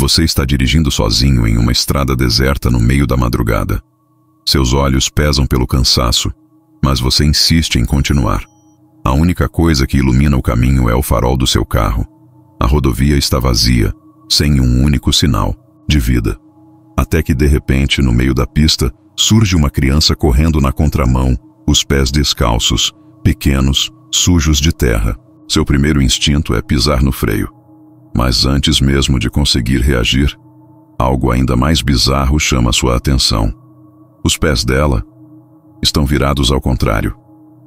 Você está dirigindo sozinho em uma estrada deserta no meio da madrugada. Seus olhos pesam pelo cansaço, mas você insiste em continuar. A única coisa que ilumina o caminho é o farol do seu carro. A rodovia está vazia, sem um único sinal de vida. Até que, de repente, no meio da pista, surge uma criança correndo na contramão, os pés descalços, pequenos, sujos de terra. Seu primeiro instinto é pisar no freio. Mas antes mesmo de conseguir reagir, algo ainda mais bizarro chama sua atenção. Os pés dela estão virados ao contrário.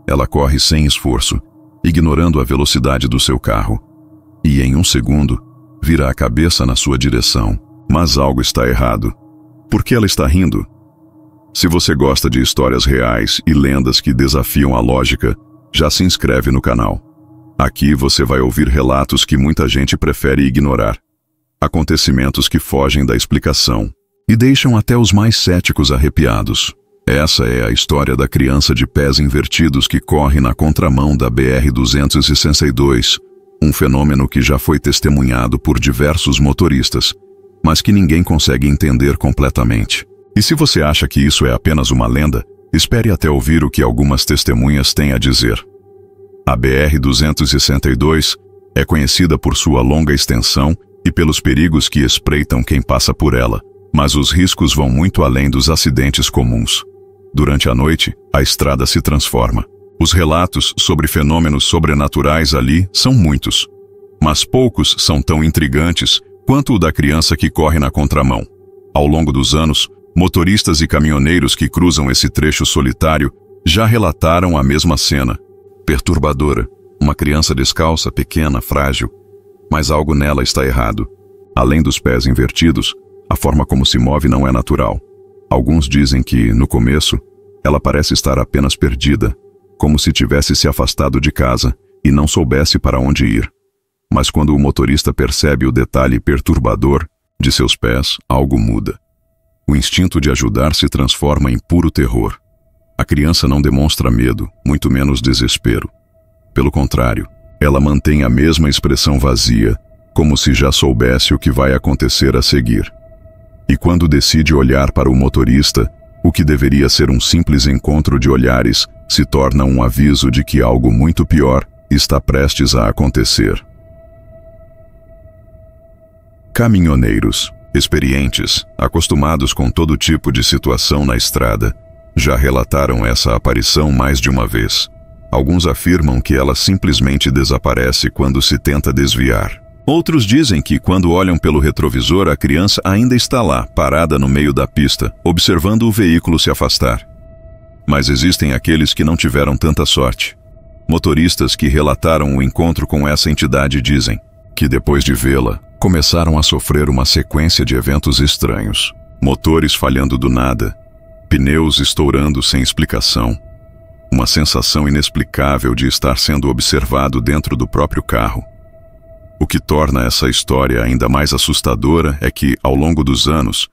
Ela corre sem esforço, ignorando a velocidade do seu carro. E em um segundo, vira a cabeça na sua direção. Mas algo está errado. Por que ela está rindo? Se você gosta de histórias reais e lendas que desafiam a lógica, já se inscreve no canal. Aqui você vai ouvir relatos que muita gente prefere ignorar. Acontecimentos que fogem da explicação e deixam até os mais céticos arrepiados. Essa é a história da criança de pés invertidos que corre na contramão da BR-262, um fenômeno que já foi testemunhado por diversos motoristas, mas que ninguém consegue entender completamente. E se você acha que isso é apenas uma lenda, espere até ouvir o que algumas testemunhas têm a dizer. A BR-262 é conhecida por sua longa extensão e pelos perigos que espreitam quem passa por ela, mas os riscos vão muito além dos acidentes comuns. Durante a noite, a estrada se transforma. Os relatos sobre fenômenos sobrenaturais ali são muitos, mas poucos são tão intrigantes quanto o da criança que corre na contramão. Ao longo dos anos, motoristas e caminhoneiros que cruzam esse trecho solitário já relataram a mesma cena. Perturbadora, uma criança descalça, pequena, frágil, mas algo nela está errado. Além dos pés invertidos, a forma como se move não é natural. Alguns dizem que, no começo, ela parece estar apenas perdida, como se tivesse se afastado de casa e não soubesse para onde ir. Mas quando o motorista percebe o detalhe perturbador de seus pés, algo muda. O instinto de ajudar se transforma em puro terror. A criança não demonstra medo, muito menos desespero. Pelo contrário, ela mantém a mesma expressão vazia, como se já soubesse o que vai acontecer a seguir. E quando decide olhar para o motorista, o que deveria ser um simples encontro de olhares se torna um aviso de que algo muito pior está prestes a acontecer. Caminhoneiros, experientes, acostumados com todo tipo de situação na estrada, já relataram essa aparição mais de uma vez. Alguns afirmam que ela simplesmente desaparece quando se tenta desviar. Outros dizem que quando olham pelo retrovisor a criança ainda está lá, parada no meio da pista, observando o veículo se afastar. Mas existem aqueles que não tiveram tanta sorte. Motoristas que relataram o encontro com essa entidade dizem que depois de vê-la, começaram a sofrer uma sequência de eventos estranhos. Motores falhando do nada, pneus estourando sem explicação, uma sensação inexplicável de estar sendo observado dentro do próprio carro. O que torna essa história ainda mais assustadora é que, ao longo dos anos,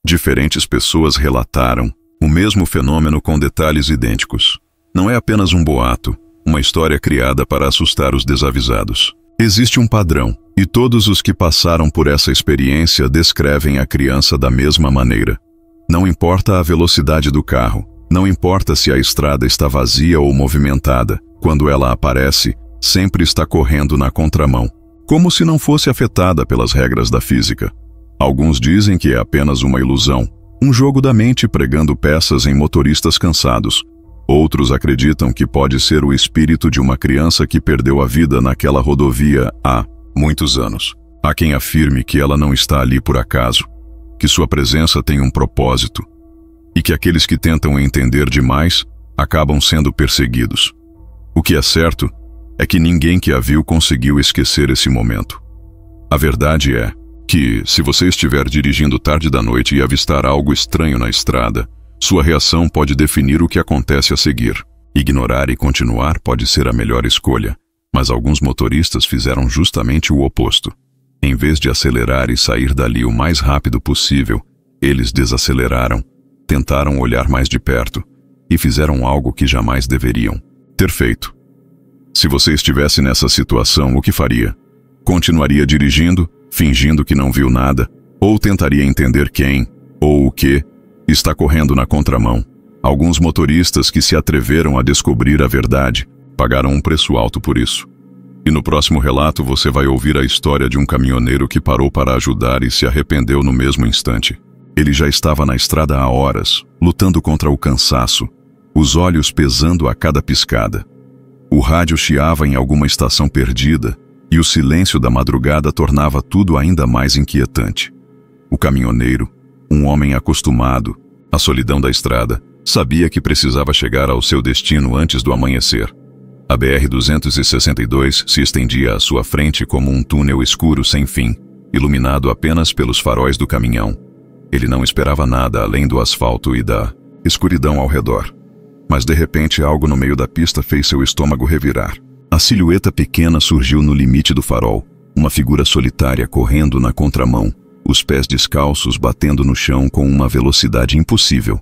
diferentes pessoas relataram o mesmo fenômeno com detalhes idênticos. Não é apenas um boato, uma história criada para assustar os desavisados. Existe um padrão, e todos os que passaram por essa experiência descrevem a criança da mesma maneira. Não importa a velocidade do carro, não importa se a estrada está vazia ou movimentada, quando ela aparece, sempre está correndo na contramão, como se não fosse afetada pelas regras da física. Alguns dizem que é apenas uma ilusão, um jogo da mente pregando peças em motoristas cansados. Outros acreditam que pode ser o espírito de uma criança que perdeu a vida naquela rodovia há muitos anos. Há quem afirme que ela não está ali por acaso, que sua presença tem um propósito, e que aqueles que tentam entender demais acabam sendo perseguidos. O que é certo é que ninguém que a viu conseguiu esquecer esse momento. A verdade é que, se você estiver dirigindo tarde da noite e avistar algo estranho na estrada, sua reação pode definir o que acontece a seguir. Ignorar e continuar pode ser a melhor escolha, mas alguns motoristas fizeram justamente o oposto. Em vez de acelerar e sair dali o mais rápido possível, eles desaceleraram, tentaram olhar mais de perto e fizeram algo que jamais deveriam ter feito. Se você estivesse nessa situação, o que faria? Continuaria dirigindo, fingindo que não viu nada, Ou tentaria entender quem, ou o que, está correndo na contramão. Alguns motoristas que se atreveram a descobrir a verdade pagaram um preço alto por isso. E no próximo relato você vai ouvir a história de um caminhoneiro que parou para ajudar e se arrependeu no mesmo instante. Ele já estava na estrada há horas, lutando contra o cansaço, os olhos pesando a cada piscada. O rádio chiava em alguma estação perdida e o silêncio da madrugada tornava tudo ainda mais inquietante. O caminhoneiro, um homem acostumado à solidão da estrada, sabia que precisava chegar ao seu destino antes do amanhecer. A BR-262 se estendia à sua frente como um túnel escuro sem fim, iluminado apenas pelos faróis do caminhão. Ele não esperava nada além do asfalto e da escuridão ao redor. Mas de repente algo no meio da pista fez seu estômago revirar. A silhueta pequena surgiu no limite do farol, uma figura solitária correndo na contramão, os pés descalços batendo no chão com uma velocidade impossível.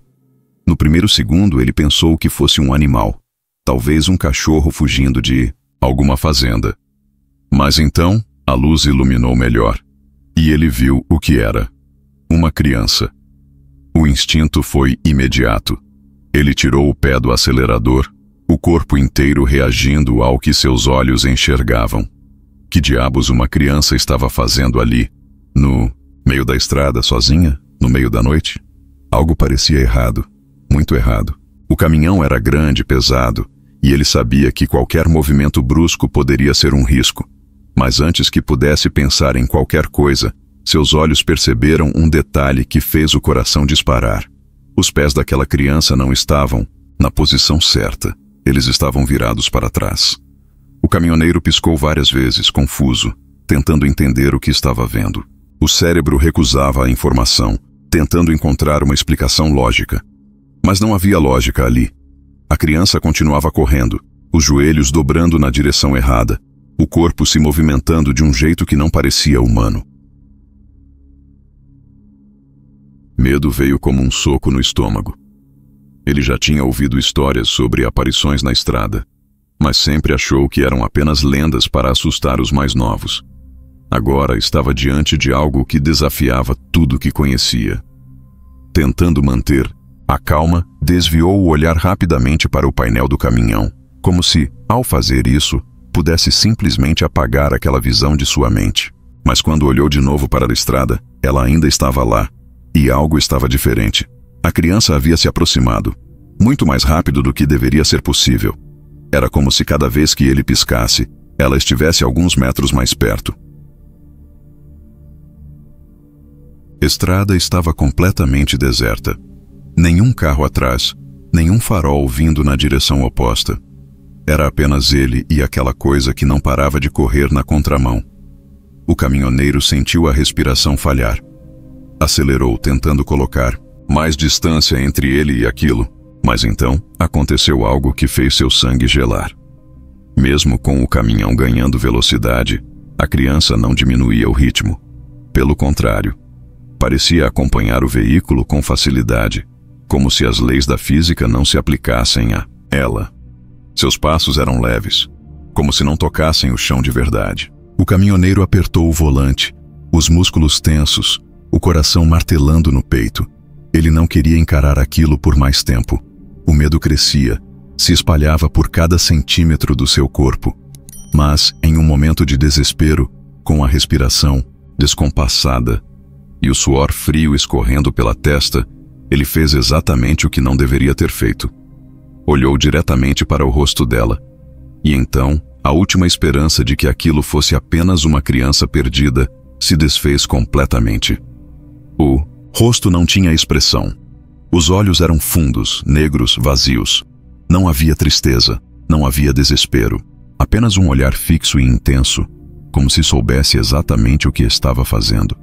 No primeiro segundo ele pensou que fosse um animal, talvez um cachorro fugindo de alguma fazenda. Mas então a luz iluminou melhor, e ele viu o que era. Uma criança. O instinto foi imediato. Ele tirou o pé do acelerador, o corpo inteiro reagindo ao que seus olhos enxergavam. Que diabos uma criança estava fazendo ali, no meio da estrada, sozinha, no meio da noite? Algo parecia errado, muito errado. O caminhão era grande, pesado, e ele sabia que qualquer movimento brusco poderia ser um risco. Mas antes que pudesse pensar em qualquer coisa, seus olhos perceberam um detalhe que fez o coração disparar. Os pés daquela criança não estavam na posição certa. Eles estavam virados para trás. O caminhoneiro piscou várias vezes, confuso, tentando entender o que estava vendo. O cérebro recusava a informação, tentando encontrar uma explicação lógica. Mas não havia lógica ali. A criança continuava correndo, os joelhos dobrando na direção errada, o corpo se movimentando de um jeito que não parecia humano. Medo veio como um soco no estômago. Ele já tinha ouvido histórias sobre aparições na estrada, mas sempre achou que eram apenas lendas para assustar os mais novos. Agora estava diante de algo que desafiava tudo que conhecia. Tentando manter a calma, desviou o olhar rapidamente para o painel do caminhão, como se, ao fazer isso, pudesse simplesmente apagar aquela visão de sua mente. Mas quando olhou de novo para a estrada, ela ainda estava lá, e algo estava diferente. A criança havia se aproximado, muito mais rápido do que deveria ser possível. Era como se cada vez que ele piscasse, ela estivesse alguns metros mais perto. A estrada estava completamente deserta. Nenhum carro atrás, nenhum farol vindo na direção oposta. Era apenas ele e aquela coisa que não parava de correr na contramão. O caminhoneiro sentiu a respiração falhar. Acelerou, tentando colocar mais distância entre ele e aquilo, mas então aconteceu algo que fez seu sangue gelar. Mesmo com o caminhão ganhando velocidade, a criança não diminuía o ritmo. Pelo contrário, parecia acompanhar o veículo com facilidade, como se as leis da física não se aplicassem a ela. Seus passos eram leves, como se não tocassem o chão de verdade. O caminhoneiro apertou o volante, os músculos tensos, o coração martelando no peito. Ele não queria encarar aquilo por mais tempo. O medo crescia, se espalhava por cada centímetro do seu corpo. Mas, em um momento de desespero, com a respiração descompassada e o suor frio escorrendo pela testa, ele fez exatamente o que não deveria ter feito. Olhou diretamente para o rosto dela. E então, a última esperança de que aquilo fosse apenas uma criança perdida se desfez completamente. O rosto não tinha expressão. Os olhos eram fundos, negros, vazios. Não havia tristeza, não havia desespero. Apenas um olhar fixo e intenso, como se soubesse exatamente o que estava fazendo.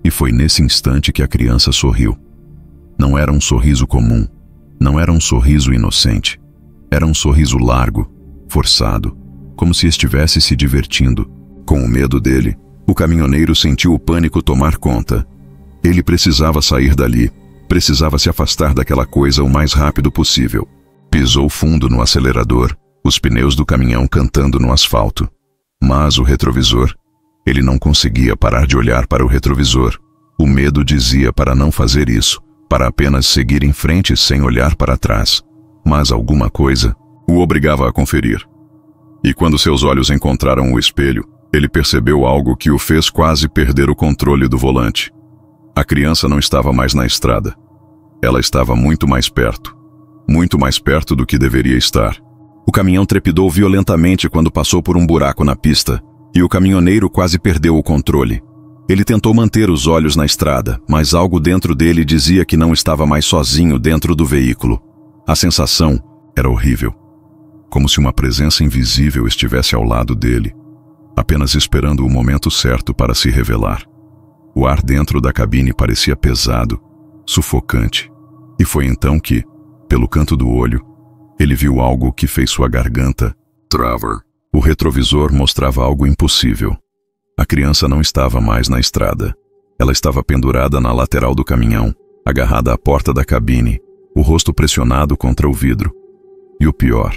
E foi nesse instante que a criança sorriu. Não era um sorriso comum, não era um sorriso inocente. Era um sorriso largo, forçado, como se estivesse se divertindo. Com o medo dele, o caminhoneiro sentiu o pânico tomar conta. Ele precisava sair dali, precisava se afastar daquela coisa o mais rápido possível. Pisou fundo no acelerador, os pneus do caminhão cantando no asfalto. Mas o retrovisor? Ele não conseguia parar de olhar para o retrovisor. O medo dizia para não fazer isso, para apenas seguir em frente sem olhar para trás. Mas alguma coisa o obrigava a conferir. E quando seus olhos encontraram o espelho, ele percebeu algo que o fez quase perder o controle do volante. A criança não estava mais na estrada. Ela estava muito mais perto do que deveria estar. O caminhão trepidou violentamente quando passou por um buraco na pista, e o caminhoneiro quase perdeu o controle. Ele tentou manter os olhos na estrada, mas algo dentro dele dizia que não estava mais sozinho dentro do veículo. A sensação era horrível, como se uma presença invisível estivesse ao lado dele, apenas esperando o momento certo para se revelar. O ar dentro da cabine parecia pesado, sufocante, e foi então que, pelo canto do olho, ele viu algo que fez sua garganta travar. O retrovisor mostrava algo impossível. A criança não estava mais na estrada. Ela estava pendurada na lateral do caminhão, agarrada à porta da cabine, o rosto pressionado contra o vidro. E o pior,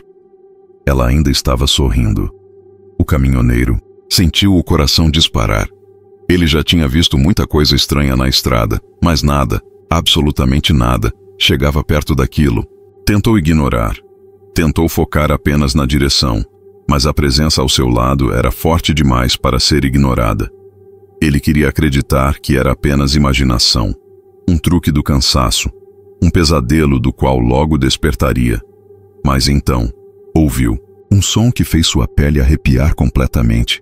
ela ainda estava sorrindo. O caminhoneiro sentiu o coração disparar. Ele já tinha visto muita coisa estranha na estrada, mas nada, absolutamente nada, chegava perto daquilo. Tentou ignorar. Tentou focar apenas na direção, mas a presença ao seu lado era forte demais para ser ignorada. Ele queria acreditar que era apenas imaginação, um truque do cansaço, um pesadelo do qual logo despertaria. Mas então, ouviu um som que fez sua pele arrepiar completamente.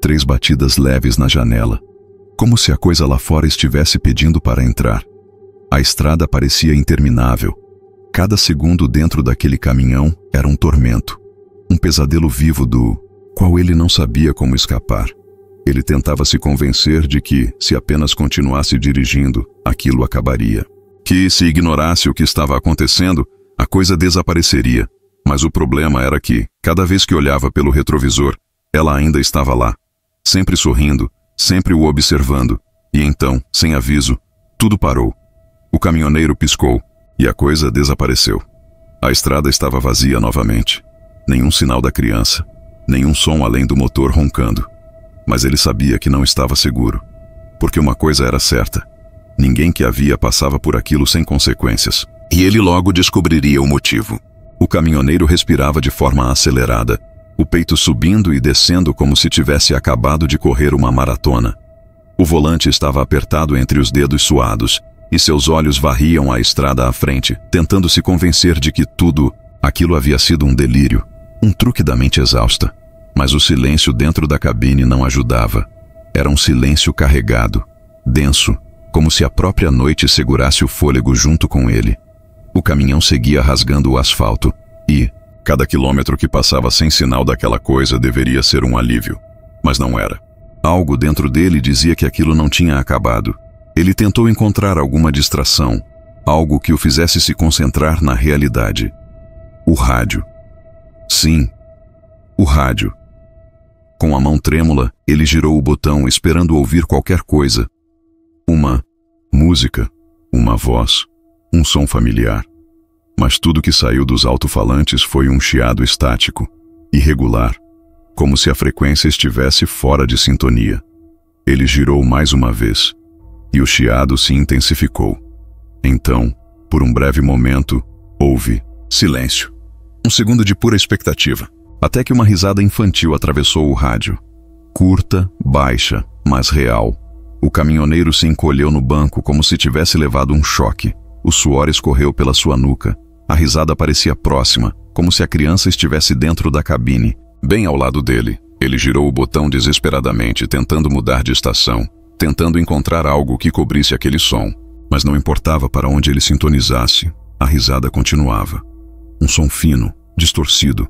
3 batidas leves na janela, como se a coisa lá fora estivesse pedindo para entrar. A estrada parecia interminável. Cada segundo dentro daquele caminhão era um tormento, um pesadelo vivo do qual ele não sabia como escapar. Ele tentava se convencer de que, se apenas continuasse dirigindo, aquilo acabaria. Que, se ignorasse o que estava acontecendo, a coisa desapareceria. Mas o problema era que, cada vez que olhava pelo retrovisor, ela ainda estava lá, sempre sorrindo, sempre o observando. E então, sem aviso, tudo parou. O caminhoneiro piscou, e a coisa desapareceu. A estrada estava vazia novamente. Nenhum sinal da criança, nenhum som além do motor roncando. Mas ele sabia que não estava seguro. Porque uma coisa era certa: ninguém que havia passava por aquilo sem consequências. E ele logo descobriria o motivo. O caminhoneiro respirava de forma acelerada, o peito subindo e descendo como se tivesse acabado de correr uma maratona. O volante estava apertado entre os dedos suados, e seus olhos varriam a estrada à frente, tentando se convencer de que tudo aquilo havia sido um delírio, um truque da mente exausta. Mas o silêncio dentro da cabine não ajudava. Era um silêncio carregado, denso, como se a própria noite segurasse o fôlego junto com ele. O caminhão seguia rasgando o asfalto, e cada quilômetro que passava sem sinal daquela coisa deveria ser um alívio. Mas não era. Algo dentro dele dizia que aquilo não tinha acabado. Ele tentou encontrar alguma distração, algo que o fizesse se concentrar na realidade. O rádio. Sim, o rádio. Com a mão trêmula, ele girou o botão esperando ouvir qualquer coisa. Uma música, uma voz, um som familiar. Mas tudo que saiu dos alto-falantes foi um chiado estático, irregular, como se a frequência estivesse fora de sintonia. Ele girou mais uma vez, e o chiado se intensificou. Então, por um breve momento, houve silêncio. Um segundo de pura expectativa, até que uma risada infantil atravessou o rádio. Curta, baixa, mas real. O caminhoneiro se encolheu no banco como se tivesse levado um choque. O suor escorreu pela sua nuca. A risada parecia próxima, como se a criança estivesse dentro da cabine, bem ao lado dele. Ele girou o botão desesperadamente, tentando mudar de estação, tentando encontrar algo que cobrisse aquele som. Mas não importava para onde ele sintonizasse, a risada continuava. Um som fino, distorcido,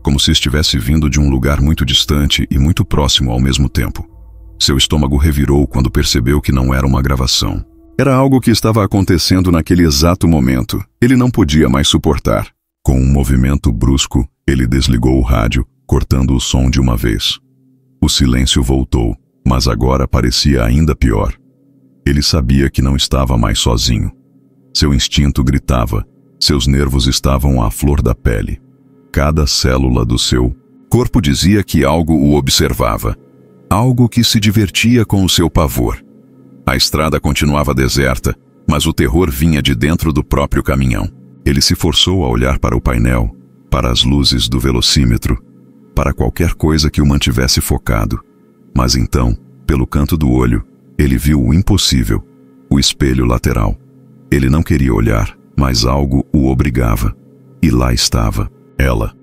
como se estivesse vindo de um lugar muito distante e muito próximo ao mesmo tempo. Seu estômago revirou quando percebeu que não era uma gravação. Era algo que estava acontecendo naquele exato momento. Ele não podia mais suportar. Com um movimento brusco, ele desligou o rádio, cortando o som de uma vez. O silêncio voltou, mas agora parecia ainda pior. Ele sabia que não estava mais sozinho. Seu instinto gritava, seus nervos estavam à flor da pele. Cada célula do seu corpo dizia que algo o observava, algo que se divertia com o seu pavor. A estrada continuava deserta, mas o terror vinha de dentro do próprio caminhão. Ele se forçou a olhar para o painel, para as luzes do velocímetro, para qualquer coisa que o mantivesse focado. Mas então, pelo canto do olho, ele viu o impossível, o espelho lateral. Ele não queria olhar, mas algo o obrigava. E lá estava, ela.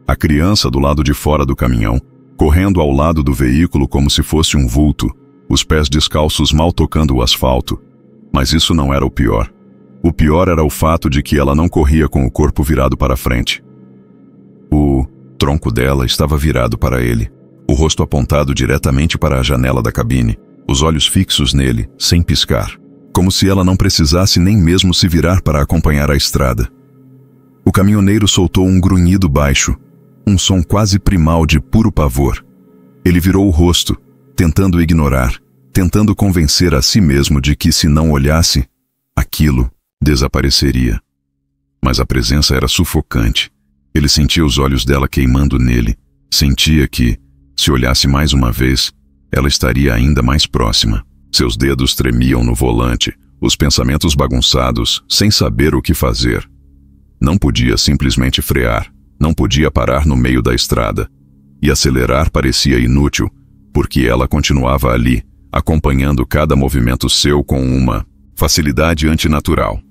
A criança do lado de fora do caminhão, correndo ao lado do veículo como se fosse um vulto, os pés descalços mal tocando o asfalto. Mas isso não era o pior. O pior era o fato de que ela não corria com o corpo virado para frente. O tronco dela estava virado para ele, o rosto apontado diretamente para a janela da cabine, os olhos fixos nele, sem piscar, como se ela não precisasse nem mesmo se virar para acompanhar a estrada. O caminhoneiro soltou um grunhido baixo, um som quase primal de puro pavor. Ele virou o rosto, tentando ignorar, tentando convencer a si mesmo de que se não olhasse, aquilo desapareceria. Mas a presença era sufocante. Ele sentia os olhos dela queimando nele, sentia que, se olhasse mais uma vez, ela estaria ainda mais próxima. Seus dedos tremiam no volante, os pensamentos bagunçados, sem saber o que fazer. Não podia simplesmente frear, não podia parar no meio da estrada. E acelerar parecia inútil, porque ela continuava ali, acompanhando cada movimento seu com uma facilidade antinatural.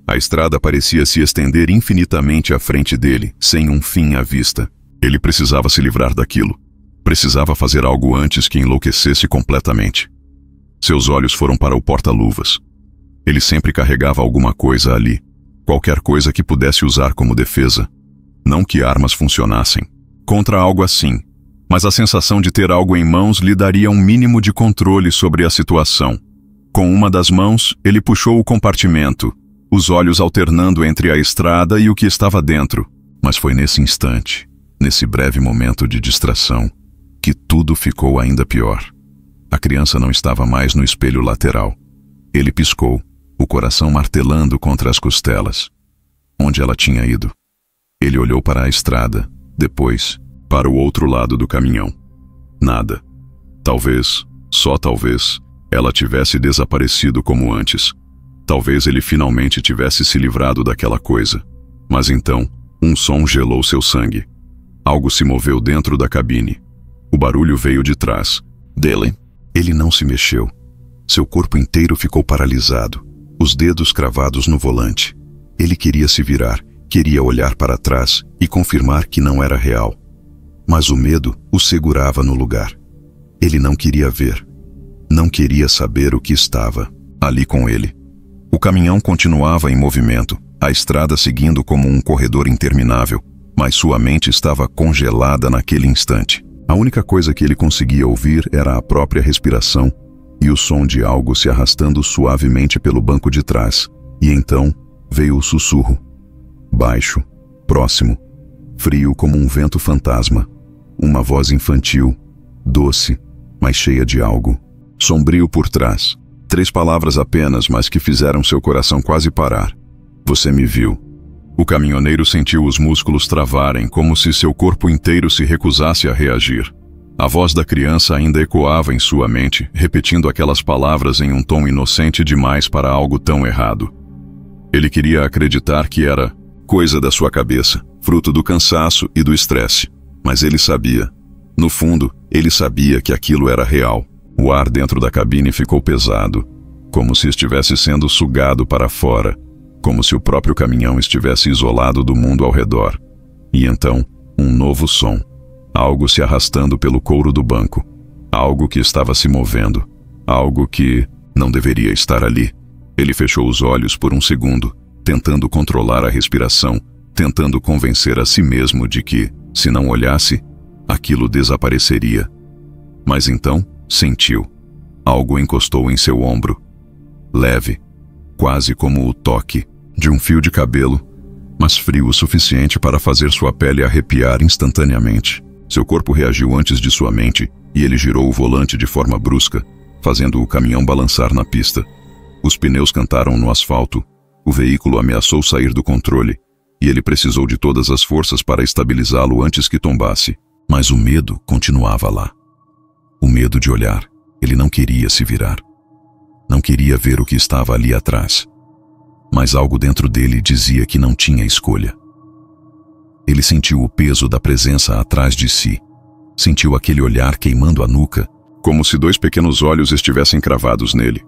A estrada parecia se estender infinitamente à frente dele, sem um fim à vista. Ele precisava se livrar daquilo. Precisava fazer algo antes que enlouquecesse completamente. Seus olhos foram para o porta-luvas. Ele sempre carregava alguma coisa ali, qualquer coisa que pudesse usar como defesa. Não que armas funcionassem contra algo assim, mas a sensação de ter algo em mãos lhe daria um mínimo de controle sobre a situação. Com uma das mãos, ele puxou o compartimento, os olhos alternando entre a estrada e o que estava dentro. Mas foi nesse instante, nesse breve momento de distração, que tudo ficou ainda pior. A criança não estava mais no espelho lateral. Ele piscou, o coração martelando contra as costelas. Onde ela tinha ido? Ele olhou para a estrada, depois, para o outro lado do caminhão. Nada. Talvez, só talvez, ela tivesse desaparecido como antes. Talvez ele finalmente tivesse se livrado daquela coisa. Mas então, um som gelou seu sangue. Algo se moveu dentro da cabine. O barulho veio de trás dele. Ele não se mexeu. Seu corpo inteiro ficou paralisado, os dedos cravados no volante. Ele queria se virar, queria olhar para trás e confirmar que não era real. Mas o medo o segurava no lugar. Ele não queria ver. Não queria saber o que estava ali com ele. O caminhão continuava em movimento, a estrada seguindo como um corredor interminável, mas sua mente estava congelada naquele instante. A única coisa que ele conseguia ouvir era a própria respiração e o som de algo se arrastando suavemente pelo banco de trás. E então veio o sussurro. Baixo, próximo, frio como um vento fantasma. Uma voz infantil, doce, mas cheia de algo sombrio por trás. 3 palavras apenas, mas que fizeram seu coração quase parar. Você me viu. O caminhoneiro sentiu os músculos travarem, como se seu corpo inteiro se recusasse a reagir. A voz da criança ainda ecoava em sua mente, repetindo aquelas palavras em um tom inocente demais para algo tão errado. Ele queria acreditar que era coisa da sua cabeça, fruto do cansaço e do estresse. Mas ele sabia. No fundo, ele sabia que aquilo era real. O ar dentro da cabine ficou pesado, como se estivesse sendo sugado para fora, como se o próprio caminhão estivesse isolado do mundo ao redor. E então, um novo som. Algo se arrastando pelo couro do banco. Algo que estava se movendo. Algo que não deveria estar ali. Ele fechou os olhos por um segundo, tentando controlar a respiração, tentando convencer a si mesmo de que, se não olhasse, aquilo desapareceria. Mas então, sentiu. Algo encostou em seu ombro. Leve, quase como o toque de um fio de cabelo, mas frio o suficiente para fazer sua pele arrepiar instantaneamente. Seu corpo reagiu antes de sua mente e ele girou o volante de forma brusca, fazendo o caminhão balançar na pista. Os pneus cantaram no asfalto, o veículo ameaçou sair do controle e ele precisou de todas as forças para estabilizá-lo antes que tombasse. Mas o medo continuava lá. O medo de olhar. Ele não queria se virar. Não queria ver o que estava ali atrás. Mas algo dentro dele dizia que não tinha escolha. Ele sentiu o peso da presença atrás de si. Sentiu aquele olhar queimando a nuca, como se dois pequenos olhos estivessem cravados nele.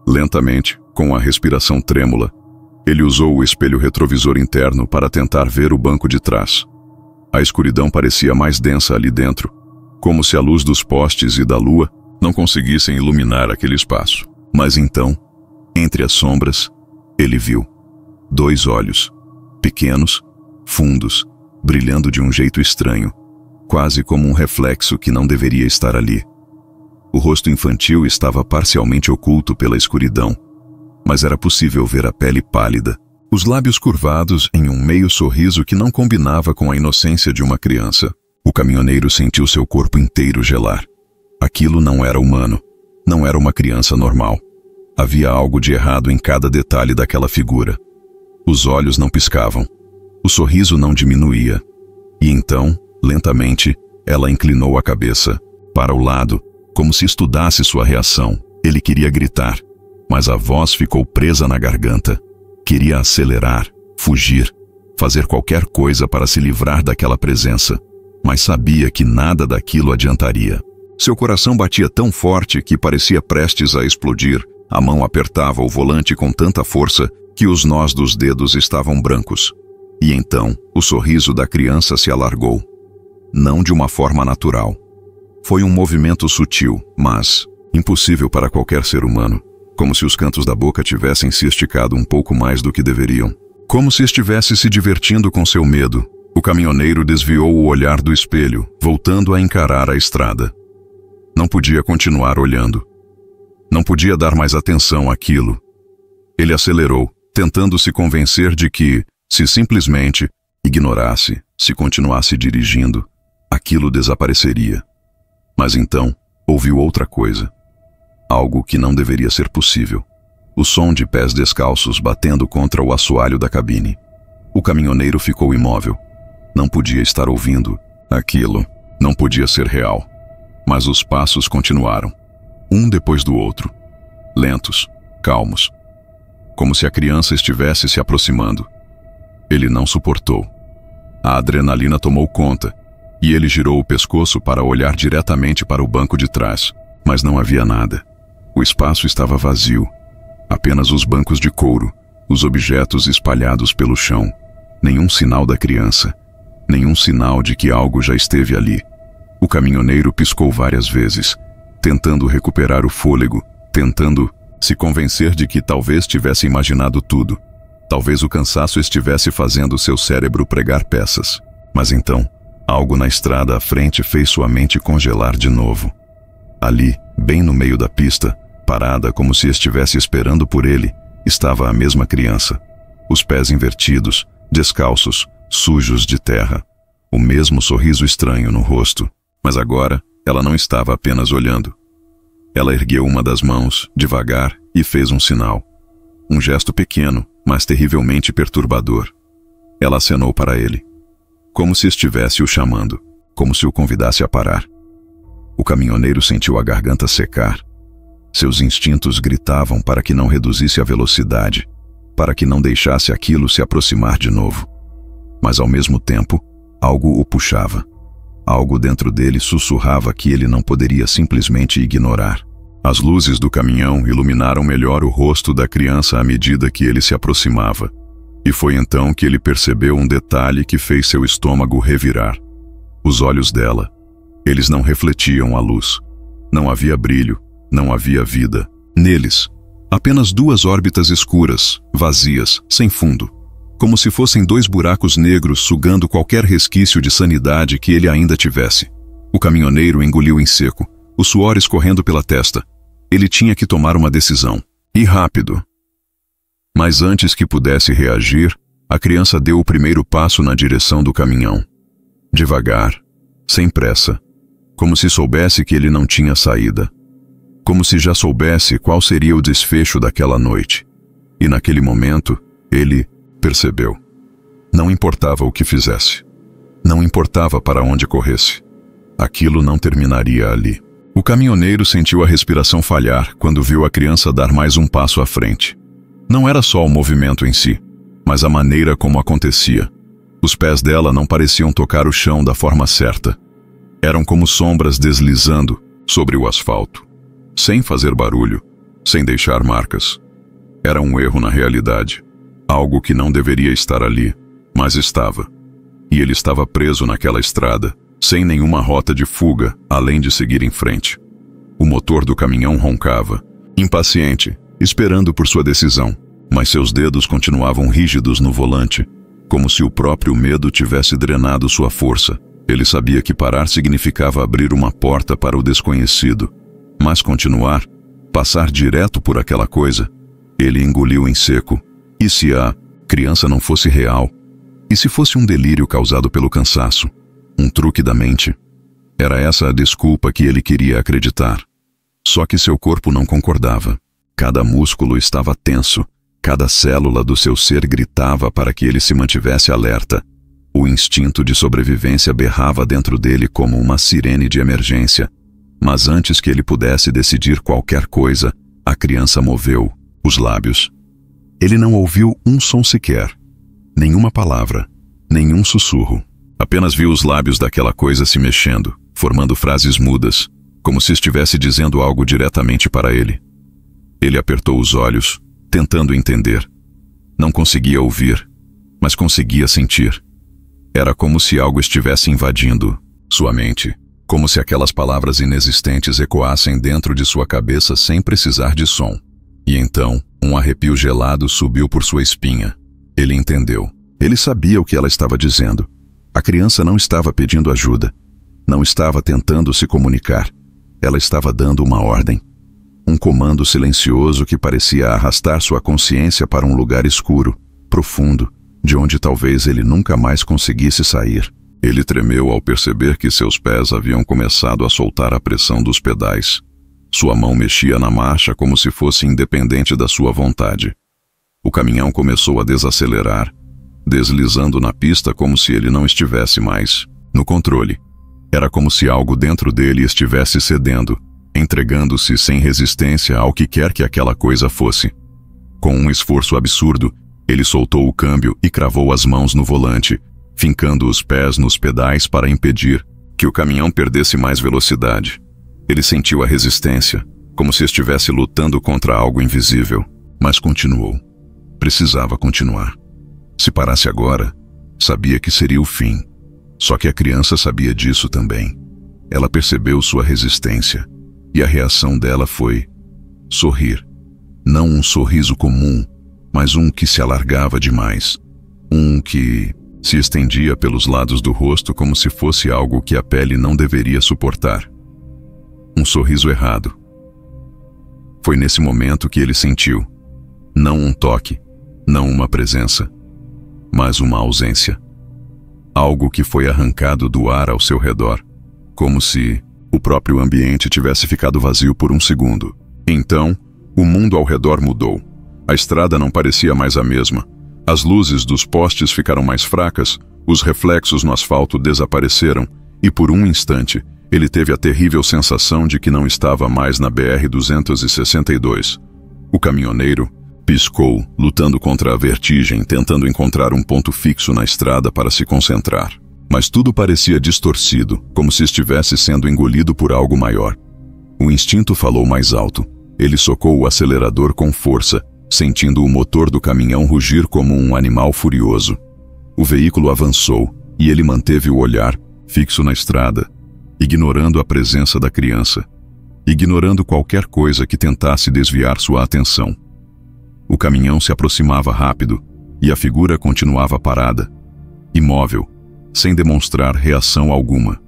Lentamente, com a respiração trêmula, ele usou o espelho retrovisor interno para tentar ver o banco de trás. A escuridão parecia mais densa ali dentro, como se a luz dos postes e da lua não conseguissem iluminar aquele espaço. Mas então, entre as sombras, ele viu 2 olhos, pequenos, fundos, brilhando de um jeito estranho, quase como um reflexo que não deveria estar ali. O rosto infantil estava parcialmente oculto pela escuridão, mas era possível ver a pele pálida, os lábios curvados em um meio sorriso que não combinava com a inocência de uma criança. O caminhoneiro sentiu seu corpo inteiro gelar. Aquilo não era humano, não era uma criança normal. Havia algo de errado em cada detalhe daquela figura. Os olhos não piscavam, o sorriso não diminuía. E então, lentamente, ela inclinou a cabeça para o lado, como se estudasse sua reação. Ele queria gritar, mas a voz ficou presa na garganta. Queria acelerar, fugir, fazer qualquer coisa para se livrar daquela presença, mas sabia que nada daquilo adiantaria. Seu coração batia tão forte que parecia prestes a explodir. A mão apertava o volante com tanta força que os nós dos dedos estavam brancos. E então, o sorriso da criança se alargou. Não de uma forma natural. Foi um movimento sutil, mas impossível para qualquer ser humano. Como se os cantos da boca tivessem se esticado um pouco mais do que deveriam. Como se estivesse se divertindo com seu medo. O caminhoneiro desviou o olhar do espelho, voltando a encarar a estrada. Não podia continuar olhando. Não podia dar mais atenção àquilo. Ele acelerou, tentando se convencer de que, se simplesmente ignorasse, se continuasse dirigindo, aquilo desapareceria. Mas então, ouviu outra coisa. Algo que não deveria ser possível. O som de pés descalços batendo contra o assoalho da cabine. O caminhoneiro ficou imóvel. Não podia estar ouvindo. Aquilo não podia ser real. Mas os passos continuaram. Um depois do outro. Lentos, calmos. Como se a criança estivesse se aproximando. Ele não suportou. A adrenalina tomou conta, e ele girou o pescoço para olhar diretamente para o banco de trás. Mas não havia nada. O espaço estava vazio. Apenas os bancos de couro, os objetos espalhados pelo chão. Nenhum sinal da criança. Nenhum sinal de que algo já esteve ali. O caminhoneiro piscou várias vezes, tentando recuperar o fôlego, tentando se convencer de que talvez tivesse imaginado tudo. Talvez o cansaço estivesse fazendo seu cérebro pregar peças. Mas então, algo na estrada à frente fez sua mente congelar de novo. Ali, bem no meio da pista, parada como se estivesse esperando por ele, estava a mesma criança. Os pés invertidos, descalços, sujos de terra. O mesmo sorriso estranho no rosto. Mas agora, ela não estava apenas olhando. Ela ergueu uma das mãos, devagar, e fez um sinal. Um gesto pequeno, mas terrivelmente perturbador. Ela acenou para ele. Como se estivesse o chamando, como se o convidasse a parar. O caminhoneiro sentiu a garganta secar. Seus instintos gritavam para que não reduzisse a velocidade, para que não deixasse aquilo se aproximar de novo. Mas ao mesmo tempo, algo o puxava. Algo dentro dele sussurrava que ele não poderia simplesmente ignorar. As luzes do caminhão iluminaram melhor o rosto da criança à medida que ele se aproximava. E foi então que ele percebeu um detalhe que fez seu estômago revirar. Os olhos dela. Eles não refletiam a luz. Não havia brilho, não havia vida. Neles, apenas 2 órbitas escuras, vazias, sem fundo. Como se fossem 2 buracos negros sugando qualquer resquício de sanidade que ele ainda tivesse. O caminhoneiro engoliu em seco, o suor escorrendo pela testa. Ele tinha que tomar uma decisão. E rápido. Mas antes que pudesse reagir, a criança deu o primeiro passo na direção do caminhão. Devagar, sem pressa. Como se soubesse que ele não tinha saída. Como se já soubesse qual seria o desfecho daquela noite. E naquele momento, ele percebeu. Não importava o que fizesse. Não importava para onde corresse. Aquilo não terminaria ali. O caminhoneiro sentiu a respiração falhar quando viu a criança dar mais um passo à frente. Não era só o movimento em si, mas a maneira como acontecia. Os pés dela não pareciam tocar o chão da forma certa. Eram como sombras deslizando sobre o asfalto, sem fazer barulho, sem deixar marcas. Era um erro na realidade, algo que não deveria estar ali, mas estava. E ele estava preso naquela estrada, sem nenhuma rota de fuga, além de seguir em frente. O motor do caminhão roncava, impaciente, esperando por sua decisão, mas seus dedos continuavam rígidos no volante, como se o próprio medo tivesse drenado sua força. Ele sabia que parar significava abrir uma porta para o desconhecido, mas continuar, passar direto por aquela coisa, ele engoliu em seco. E se a criança não fosse real? E se fosse um delírio causado pelo cansaço? Um truque da mente? Era essa a desculpa que ele queria acreditar. Só que seu corpo não concordava. Cada músculo estava tenso. Cada célula do seu ser gritava para que ele se mantivesse alerta. O instinto de sobrevivência berrava dentro dele como uma sirene de emergência. Mas antes que ele pudesse decidir qualquer coisa, a criança moveu os lábios. Ele não ouviu um som sequer. Nenhuma palavra. Nenhum sussurro. Apenas viu os lábios daquela coisa se mexendo, formando frases mudas, como se estivesse dizendo algo diretamente para ele. Ele apertou os olhos, tentando entender. Não conseguia ouvir, mas conseguia sentir. Era como se algo estivesse invadindo sua mente, como se aquelas palavras inexistentes ecoassem dentro de sua cabeça sem precisar de som. E então, um arrepio gelado subiu por sua espinha. Ele entendeu. Ele sabia o que ela estava dizendo. A criança não estava pedindo ajuda. Não estava tentando se comunicar. Ela estava dando uma ordem. Um comando silencioso que parecia arrastar sua consciência para um lugar escuro, profundo, de onde talvez ele nunca mais conseguisse sair. Ele tremeu ao perceber que seus pés haviam começado a soltar a pressão dos pedais. Sua mão mexia na marcha como se fosse independente da sua vontade. O caminhão começou a desacelerar, deslizando na pista como se ele não estivesse mais no controle. Era como se algo dentro dele estivesse cedendo, entregando-se sem resistência ao que quer que aquela coisa fosse. Com um esforço absurdo, ele soltou o câmbio e cravou as mãos no volante, fincando os pés nos pedais para impedir que o caminhão perdesse mais velocidade. Ele sentiu a resistência, como se estivesse lutando contra algo invisível, mas continuou. Precisava continuar. Se parasse agora, sabia que seria o fim. Só que a criança sabia disso também. Ela percebeu sua resistência, e a reação dela foi sorrir. Não um sorriso comum, mas um que se alargava demais. Um que se estendia pelos lados do rosto como se fosse algo que a pele não deveria suportar. Um sorriso errado. Foi nesse momento que ele sentiu, não um toque, não uma presença, mas uma ausência. Algo que foi arrancado do ar ao seu redor, como se o próprio ambiente tivesse ficado vazio por um segundo. Então, o mundo ao redor mudou. A estrada não parecia mais a mesma. As luzes dos postes ficaram mais fracas, os reflexos no asfalto desapareceram, e por um instante, ele teve a terrível sensação de que não estava mais na BR-262. O caminhoneiro piscou, lutando contra a vertigem, tentando encontrar um ponto fixo na estrada para se concentrar. Mas tudo parecia distorcido, como se estivesse sendo engolido por algo maior. O instinto falou mais alto. Ele socou o acelerador com força, sentindo o motor do caminhão rugir como um animal furioso. O veículo avançou, e ele manteve o olhar fixo na estrada, ignorando a presença da criança, ignorando qualquer coisa que tentasse desviar sua atenção. O caminhão se aproximava rápido, e a figura continuava parada, imóvel, sem demonstrar reação alguma.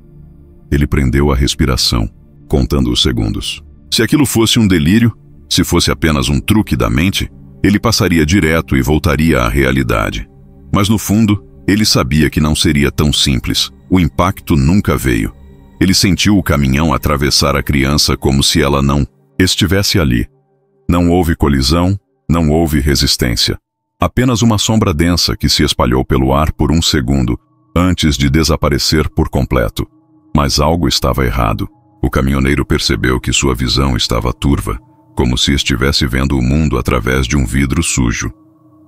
Ele prendeu a respiração, contando os segundos. Se aquilo fosse um delírio, se fosse apenas um truque da mente, ele passaria direto e voltaria à realidade. Mas no fundo, ele sabia que não seria tão simples. O impacto nunca veio. Ele sentiu o caminhão atravessar a criança como se ela não estivesse ali. Não houve colisão, não houve resistência. Apenas uma sombra densa que se espalhou pelo ar por um segundo, antes de desaparecer por completo. Mas algo estava errado. O caminhoneiro percebeu que sua visão estava turva, como se estivesse vendo o mundo através de um vidro sujo.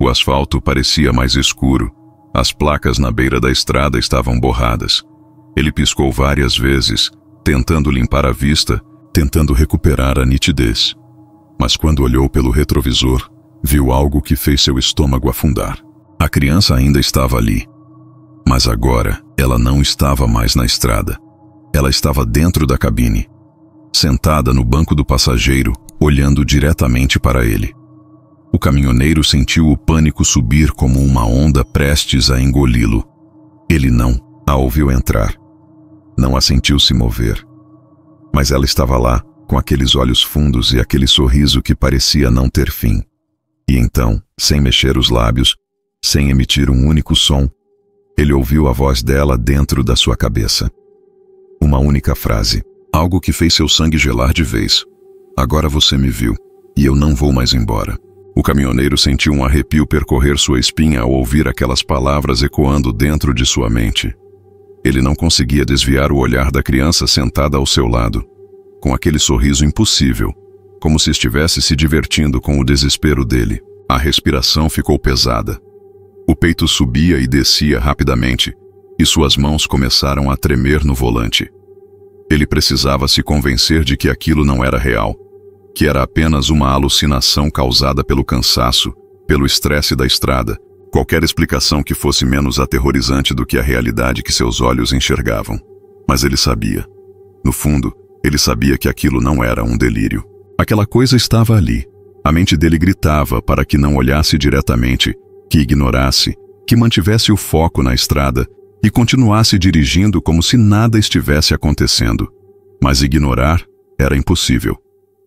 O asfalto parecia mais escuro. As placas na beira da estrada estavam borradas. Ele piscou várias vezes, tentando limpar a vista, tentando recuperar a nitidez. Mas quando olhou pelo retrovisor, viu algo que fez seu estômago afundar. A criança ainda estava ali. Mas agora, ela não estava mais na estrada. Ela estava dentro da cabine, sentada no banco do passageiro, olhando diretamente para ele. O caminhoneiro sentiu o pânico subir como uma onda prestes a engoli-lo. Ele não a ouviu entrar. Não a sentiu se mover. Mas ela estava lá, com aqueles olhos fundos e aquele sorriso que parecia não ter fim. E então, sem mexer os lábios, sem emitir um único som, ele ouviu a voz dela dentro da sua cabeça. Uma única frase, algo que fez seu sangue gelar de vez. Agora você me viu, e eu não vou mais embora. O caminhoneiro sentiu um arrepio percorrer sua espinha ao ouvir aquelas palavras ecoando dentro de sua mente. Ele não conseguia desviar o olhar da criança sentada ao seu lado, com aquele sorriso impossível, como se estivesse se divertindo com o desespero dele. A respiração ficou pesada. O peito subia e descia rapidamente, e suas mãos começaram a tremer no volante. Ele precisava se convencer de que aquilo não era real, que era apenas uma alucinação causada pelo cansaço, pelo estresse da estrada, qualquer explicação que fosse menos aterrorizante do que a realidade que seus olhos enxergavam. Mas ele sabia. No fundo, ele sabia que aquilo não era um delírio. Aquela coisa estava ali. A mente dele gritava para que não olhasse diretamente, que ignorasse, que mantivesse o foco na estrada e continuasse dirigindo como se nada estivesse acontecendo. Mas ignorar era impossível.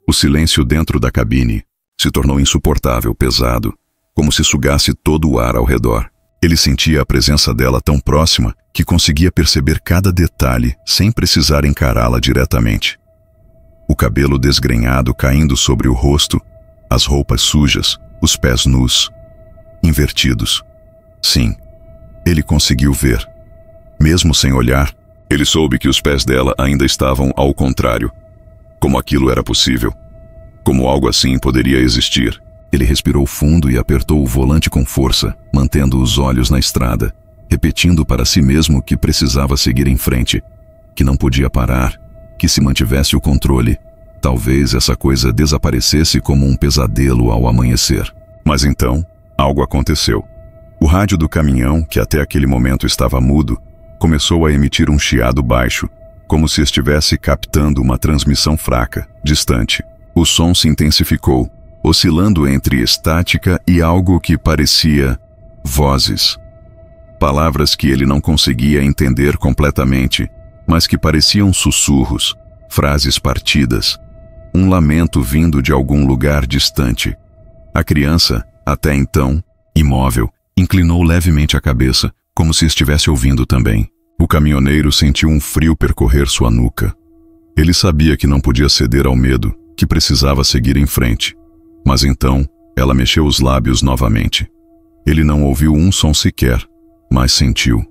O silêncio dentro da cabine se tornou insuportável, pesado, como se sugasse todo o ar ao redor. Ele sentia a presença dela tão próxima que conseguia perceber cada detalhe sem precisar encará-la diretamente. O cabelo desgrenhado caindo sobre o rosto, as roupas sujas, os pés nus, invertidos. Sim, ele conseguiu ver. Mesmo sem olhar, ele soube que os pés dela ainda estavam ao contrário. Como aquilo era possível? Como algo assim poderia existir? Ele respirou fundo e apertou o volante com força, mantendo os olhos na estrada, repetindo para si mesmo que precisava seguir em frente, que não podia parar, que se mantivesse o controle, talvez essa coisa desaparecesse como um pesadelo ao amanhecer. Mas então, algo aconteceu. O rádio do caminhão, que até aquele momento estava mudo, começou a emitir um chiado baixo, como se estivesse captando uma transmissão fraca, distante. O som se intensificou, oscilando entre estática e algo que parecia vozes. Palavras que ele não conseguia entender completamente, mas que pareciam sussurros, frases partidas, um lamento vindo de algum lugar distante. A criança, até então, imóvel, inclinou levemente a cabeça, como se estivesse ouvindo também. O caminhoneiro sentiu um frio percorrer sua nuca. Ele sabia que não podia ceder ao medo, que precisava seguir em frente. Mas então, ela mexeu os lábios novamente. Ele não ouviu um som sequer, mas sentiu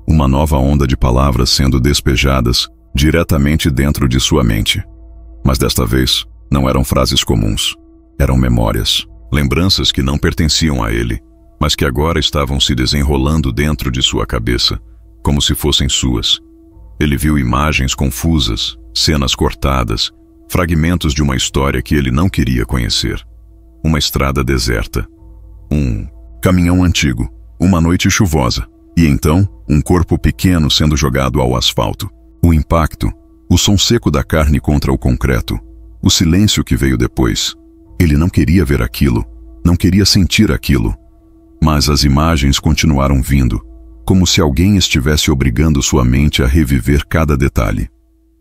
uma nova onda de palavras sendo despejadas diretamente dentro de sua mente. Mas desta vez, não eram frases comuns. Eram memórias, lembranças que não pertenciam a ele, mas que agora estavam se desenrolando dentro de sua cabeça, como se fossem suas. Ele viu imagens confusas, cenas cortadas, fragmentos de uma história que ele não queria conhecer. Uma estrada deserta, um caminhão antigo, uma noite chuvosa, e então um corpo pequeno sendo jogado ao asfalto. O impacto, o som seco da carne contra o concreto, o silêncio que veio depois. Ele não queria ver aquilo, não queria sentir aquilo. Mas as imagens continuaram vindo, como se alguém estivesse obrigando sua mente a reviver cada detalhe.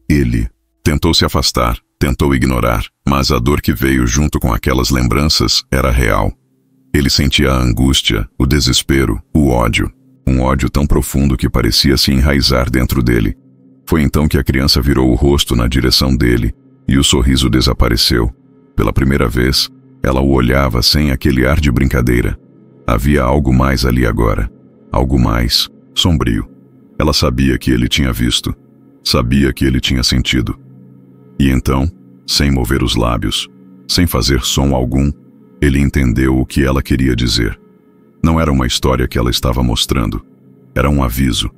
Ele tentou se afastar, tentou ignorar, mas a dor que veio junto com aquelas lembranças era real. Ele sentia a angústia, o desespero, o ódio, um ódio tão profundo que parecia se enraizar dentro dele. Foi então que a criança virou o rosto na direção dele e o sorriso desapareceu. Pela primeira vez, ela o olhava sem aquele ar de brincadeira. Havia algo mais ali agora, algo mais sombrio. Ela sabia que ele tinha visto, sabia que ele tinha sentido. E então, sem mover os lábios, sem fazer som algum, ele entendeu o que ela queria dizer. Não era uma história que ela estava mostrando. Era um aviso,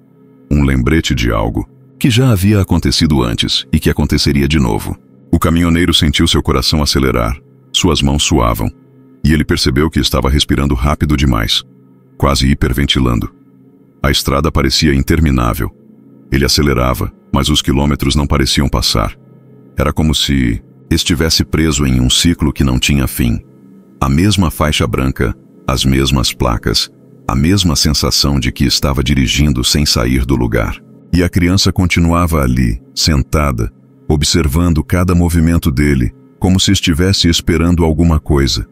um lembrete de algo que já havia acontecido antes e que aconteceria de novo. O caminhoneiro sentiu seu coração acelerar, suas mãos suavam, e ele percebeu que estava respirando rápido demais, quase hiperventilando. A estrada parecia interminável. Ele acelerava, mas os quilômetros não pareciam passar. Era como se estivesse preso em um ciclo que não tinha fim. A mesma faixa branca, as mesmas placas, a mesma sensação de que estava dirigindo sem sair do lugar. E a criança continuava ali, sentada, observando cada movimento dele, como se estivesse esperando alguma coisa.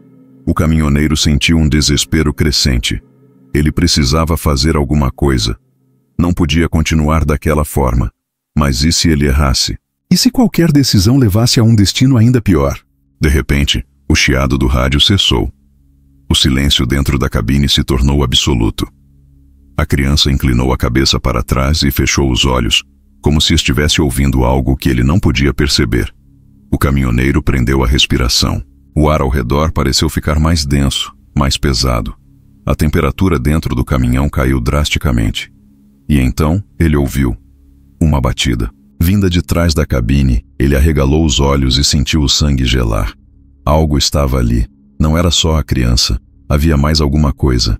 O caminhoneiro sentiu um desespero crescente. Ele precisava fazer alguma coisa. Não podia continuar daquela forma. Mas e se ele errasse? E se qualquer decisão levasse a um destino ainda pior? De repente, o chiado do rádio cessou. O silêncio dentro da cabine se tornou absoluto. A criança inclinou a cabeça para trás e fechou os olhos, como se estivesse ouvindo algo que ele não podia perceber. O caminhoneiro prendeu a respiração. O ar ao redor pareceu ficar mais denso, mais pesado. A temperatura dentro do caminhão caiu drasticamente. E então ele ouviu uma batida. Vinda de trás da cabine, ele arregalou os olhos e sentiu o sangue gelar. Algo estava ali. Não era só a criança. Havia mais alguma coisa.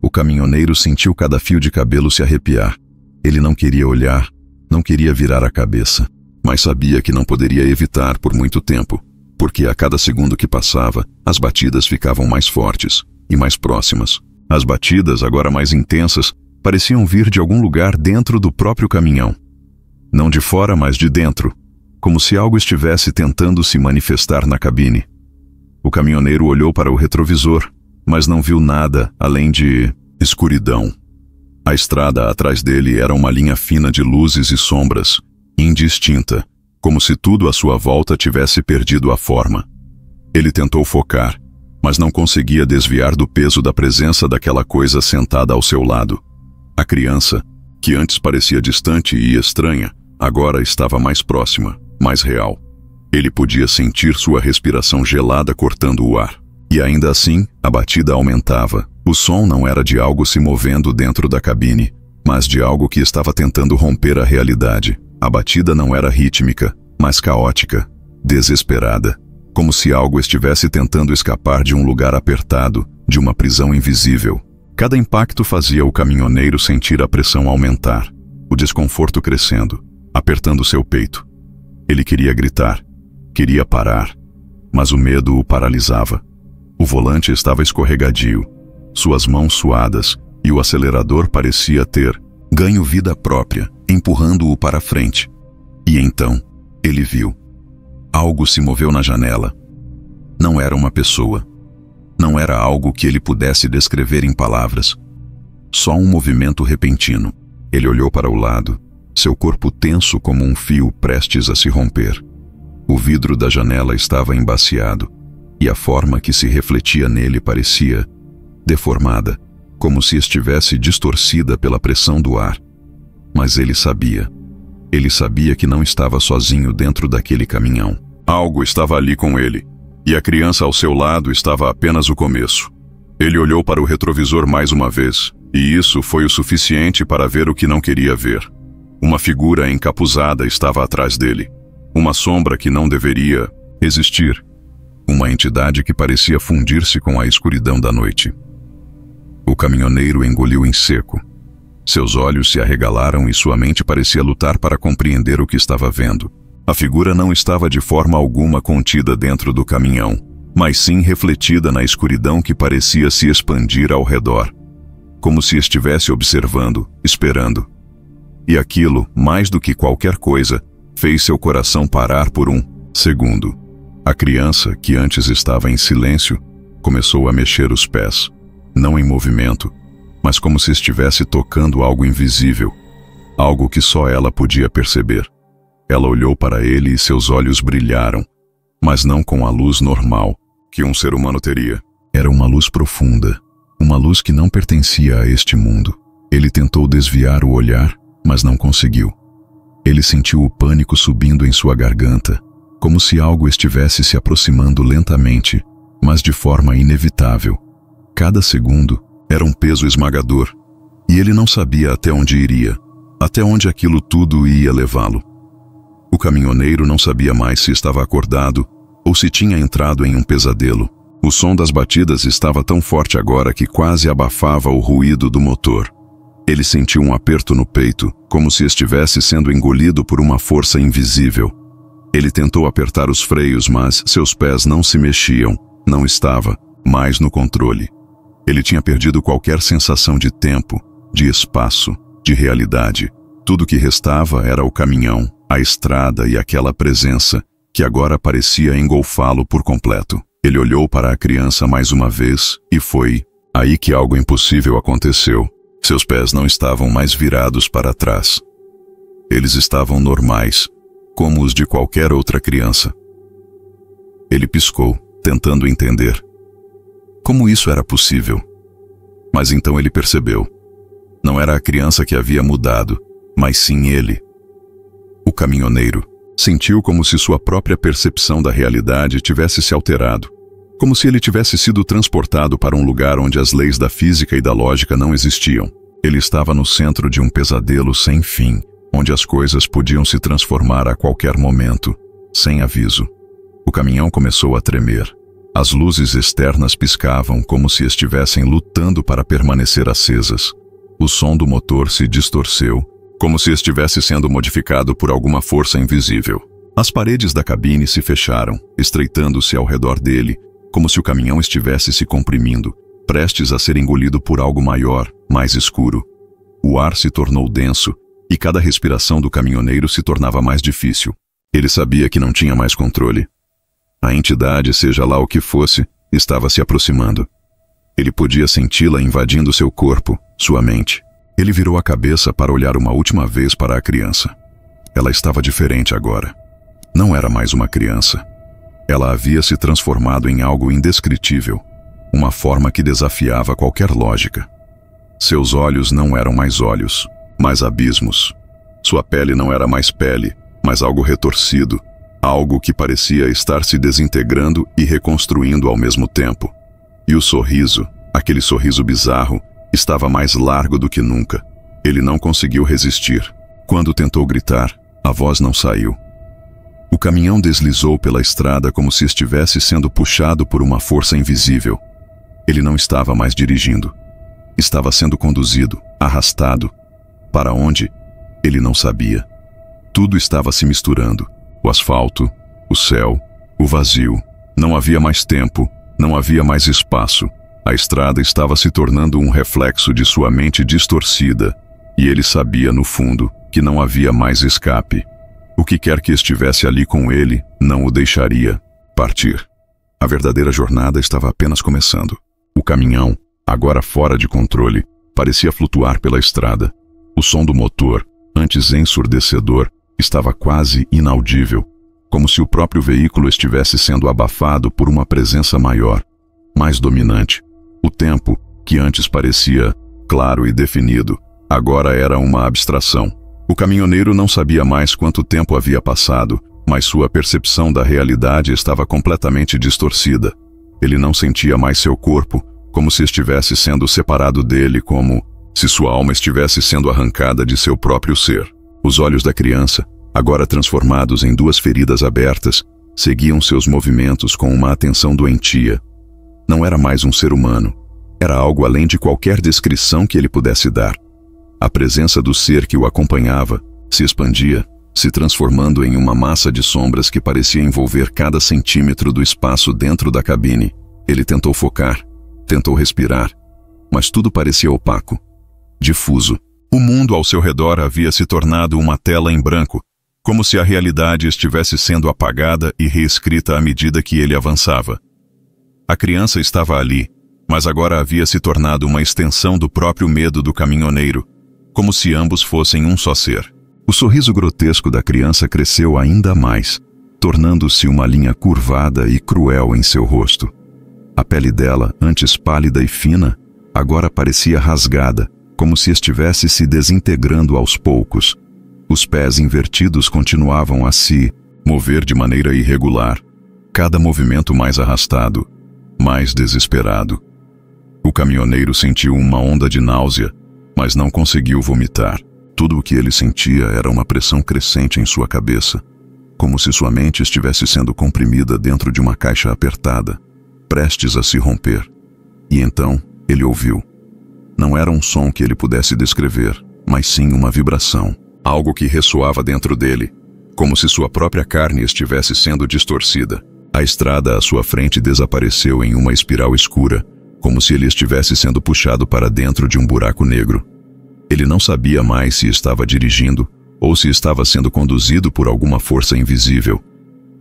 O caminhoneiro sentiu cada fio de cabelo se arrepiar. Ele não queria olhar, não queria virar a cabeça, mas sabia que não poderia evitar por muito tempo, porque a cada segundo que passava, as batidas ficavam mais fortes e mais próximas. As batidas, agora mais intensas, pareciam vir de algum lugar dentro do próprio caminhão. Não de fora, mas de dentro, como se algo estivesse tentando se manifestar na cabine. O caminhoneiro olhou para o retrovisor, mas não viu nada além de escuridão. A estrada atrás dele era uma linha fina de luzes e sombras, indistinta, como se tudo à sua volta tivesse perdido a forma. Ele tentou focar, mas não conseguia desviar do peso da presença daquela coisa sentada ao seu lado. A criança, que antes parecia distante e estranha, agora estava mais próxima, mais real. Ele podia sentir sua respiração gelada cortando o ar. E ainda assim, a batida aumentava. O som não era de algo se movendo dentro da cabine, mas de algo que estava tentando romper a realidade. A batida não era rítmica, mas caótica, desesperada, como se algo estivesse tentando escapar de um lugar apertado, de uma prisão invisível. Cada impacto fazia o caminhoneiro sentir a pressão aumentar, o desconforto crescendo, apertando seu peito. Ele queria gritar, queria parar, mas o medo o paralisava. O volante estava escorregadio, suas mãos suadas, e o acelerador parecia ter ganho vida própria, empurrando-o para frente. E então, ele viu. Algo se moveu na janela. Não era uma pessoa. Não era algo que ele pudesse descrever em palavras. Só um movimento repentino. Ele olhou para o lado, seu corpo tenso como um fio prestes a se romper. O vidro da janela estava embaciado, e a forma que se refletia nele parecia deformada, como se estivesse distorcida pela pressão do ar. Mas ele sabia. Ele sabia que não estava sozinho dentro daquele caminhão. Algo estava ali com ele, e a criança ao seu lado estava apenas o começo. Ele olhou para o retrovisor mais uma vez, e isso foi o suficiente para ver o que não queria ver. Uma figura encapuzada estava atrás dele. Uma sombra que não deveria existir. Uma entidade que parecia fundir-se com a escuridão da noite. O caminhoneiro engoliu em seco. Seus olhos se arregalaram e sua mente parecia lutar para compreender o que estava vendo. A figura não estava de forma alguma contida dentro do caminhão, mas sim refletida na escuridão que parecia se expandir ao redor, como se estivesse observando, esperando. E aquilo, mais do que qualquer coisa, fez seu coração parar por um segundo. A criança, que antes estava em silêncio, começou a mexer os pés, não em movimento, mas como se estivesse tocando algo invisível, algo que só ela podia perceber. Ela olhou para ele e seus olhos brilharam, mas não com a luz normal que um ser humano teria. Era uma luz profunda, uma luz que não pertencia a este mundo. Ele tentou desviar o olhar, mas não conseguiu. Ele sentiu o pânico subindo em sua garganta, como se algo estivesse se aproximando lentamente, mas de forma inevitável. Cada segundo era um peso esmagador, e ele não sabia até onde iria, até onde aquilo tudo ia levá-lo. O caminhoneiro não sabia mais se estava acordado ou se tinha entrado em um pesadelo. O som das batidas estava tão forte agora que quase abafava o ruído do motor. Ele sentiu um aperto no peito, como se estivesse sendo engolido por uma força invisível. Ele tentou apertar os freios, mas seus pés não se mexiam, não estava mais no controle. Ele tinha perdido qualquer sensação de tempo, de espaço, de realidade. Tudo que restava era o caminhão, a estrada e aquela presença que agora parecia engolfá-lo por completo. Ele olhou para a criança mais uma vez e foi aí que algo impossível aconteceu. Seus pés não estavam mais virados para trás. Eles estavam normais, como os de qualquer outra criança. Ele piscou, tentando entender como isso era possível. Mas então ele percebeu. Não era a criança que havia mudado, mas sim ele. O caminhoneiro sentiu como se sua própria percepção da realidade tivesse se alterado, como se ele tivesse sido transportado para um lugar onde as leis da física e da lógica não existiam. Ele estava no centro de um pesadelo sem fim, onde as coisas podiam se transformar a qualquer momento, sem aviso. O caminhão começou a tremer. As luzes externas piscavam como se estivessem lutando para permanecer acesas. O som do motor se distorceu, como se estivesse sendo modificado por alguma força invisível. As paredes da cabine se fecharam, estreitando-se ao redor dele, como se o caminhão estivesse se comprimindo, prestes a ser engolido por algo maior, mais escuro. O ar se tornou denso, e cada respiração do caminhoneiro se tornava mais difícil. Ele sabia que não tinha mais controle. A entidade, seja lá o que fosse, estava se aproximando. Ele podia senti-la invadindo seu corpo, sua mente. Ele virou a cabeça para olhar uma última vez para a criança. Ela estava diferente agora. Não era mais uma criança. Ela havia se transformado em algo indescritível, uma forma que desafiava qualquer lógica. Seus olhos não eram mais olhos, mas abismos. Sua pele não era mais pele, mas algo retorcido, algo que parecia estar se desintegrando e reconstruindo ao mesmo tempo. E o sorriso, aquele sorriso bizarro, estava mais largo do que nunca. Ele não conseguiu resistir. Quando tentou gritar, a voz não saiu. O caminhão deslizou pela estrada como se estivesse sendo puxado por uma força invisível. Ele não estava mais dirigindo. Estava sendo conduzido, arrastado. Para onde? Ele não sabia. Tudo estava se misturando. O asfalto, o céu, o vazio. Não havia mais tempo, não havia mais espaço. A estrada estava se tornando um reflexo de sua mente distorcida, e ele sabia, no fundo, que não havia mais escape. O que quer que estivesse ali com ele, não o deixaria partir. A verdadeira jornada estava apenas começando. O caminhão, agora fora de controle, parecia flutuar pela estrada. O som do motor, antes ensurdecedor, estava quase inaudível, como se o próprio veículo estivesse sendo abafado por uma presença maior, mais dominante. O tempo, que antes parecia claro e definido, agora era uma abstração. O caminhoneiro não sabia mais quanto tempo havia passado, mas sua percepção da realidade estava completamente distorcida. Ele não sentia mais seu corpo, como se estivesse sendo separado dele, como se sua alma estivesse sendo arrancada de seu próprio ser. Os olhos da criança, agora transformados em duas feridas abertas, seguiam seus movimentos com uma atenção doentia. Não era mais um ser humano. Era algo além de qualquer descrição que ele pudesse dar. A presença do ser que o acompanhava se expandia, se transformando em uma massa de sombras que parecia envolver cada centímetro do espaço dentro da cabine. Ele tentou focar, tentou respirar, mas tudo parecia opaco, difuso. O mundo ao seu redor havia se tornado uma tela em branco, como se a realidade estivesse sendo apagada e reescrita à medida que ele avançava. A criança estava ali, mas agora havia se tornado uma extensão do próprio medo do caminhoneiro, como se ambos fossem um só ser. O sorriso grotesco da criança cresceu ainda mais, tornando-se uma linha curvada e cruel em seu rosto. A pele dela, antes pálida e fina, agora parecia rasgada, como se estivesse se desintegrando aos poucos. Os pés invertidos continuavam a se mover de maneira irregular, cada movimento mais arrastado, mais desesperado. O caminhoneiro sentiu uma onda de náusea, mas não conseguiu vomitar. Tudo o que ele sentia era uma pressão crescente em sua cabeça, como se sua mente estivesse sendo comprimida dentro de uma caixa apertada, prestes a se romper. E então ele ouviu. Não era um som que ele pudesse descrever, mas sim uma vibração, algo que ressoava dentro dele, como se sua própria carne estivesse sendo distorcida. A estrada à sua frente desapareceu em uma espiral escura, como se ele estivesse sendo puxado para dentro de um buraco negro. Ele não sabia mais se estava dirigindo ou se estava sendo conduzido por alguma força invisível.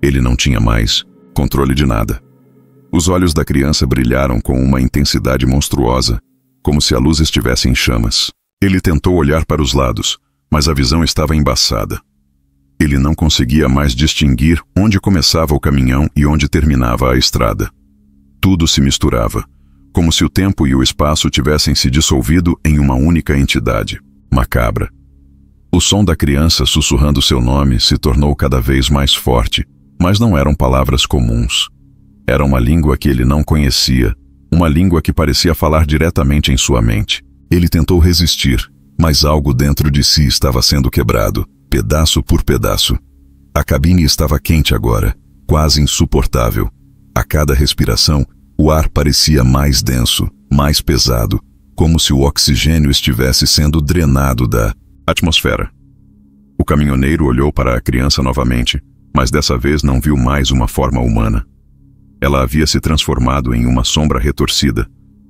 Ele não tinha mais controle de nada. Os olhos da criança brilharam com uma intensidade monstruosa, como se a luz estivesse em chamas. Ele tentou olhar para os lados, mas a visão estava embaçada. Ele não conseguia mais distinguir onde começava o caminhão e onde terminava a estrada. Tudo se misturava, como se o tempo e o espaço tivessem se dissolvido em uma única entidade, macabra. O som da criança sussurrando seu nome se tornou cada vez mais forte, mas não eram palavras comuns. Era uma língua que ele não conhecia, uma língua que parecia falar diretamente em sua mente. Ele tentou resistir, mas algo dentro de si estava sendo quebrado, pedaço por pedaço. A cabine estava quente agora, quase insuportável. A cada respiração, o ar parecia mais denso, mais pesado, como se o oxigênio estivesse sendo drenado da atmosfera. O caminhoneiro olhou para a criança novamente, mas dessa vez não viu mais uma forma humana. Ela havia se transformado em uma sombra retorcida,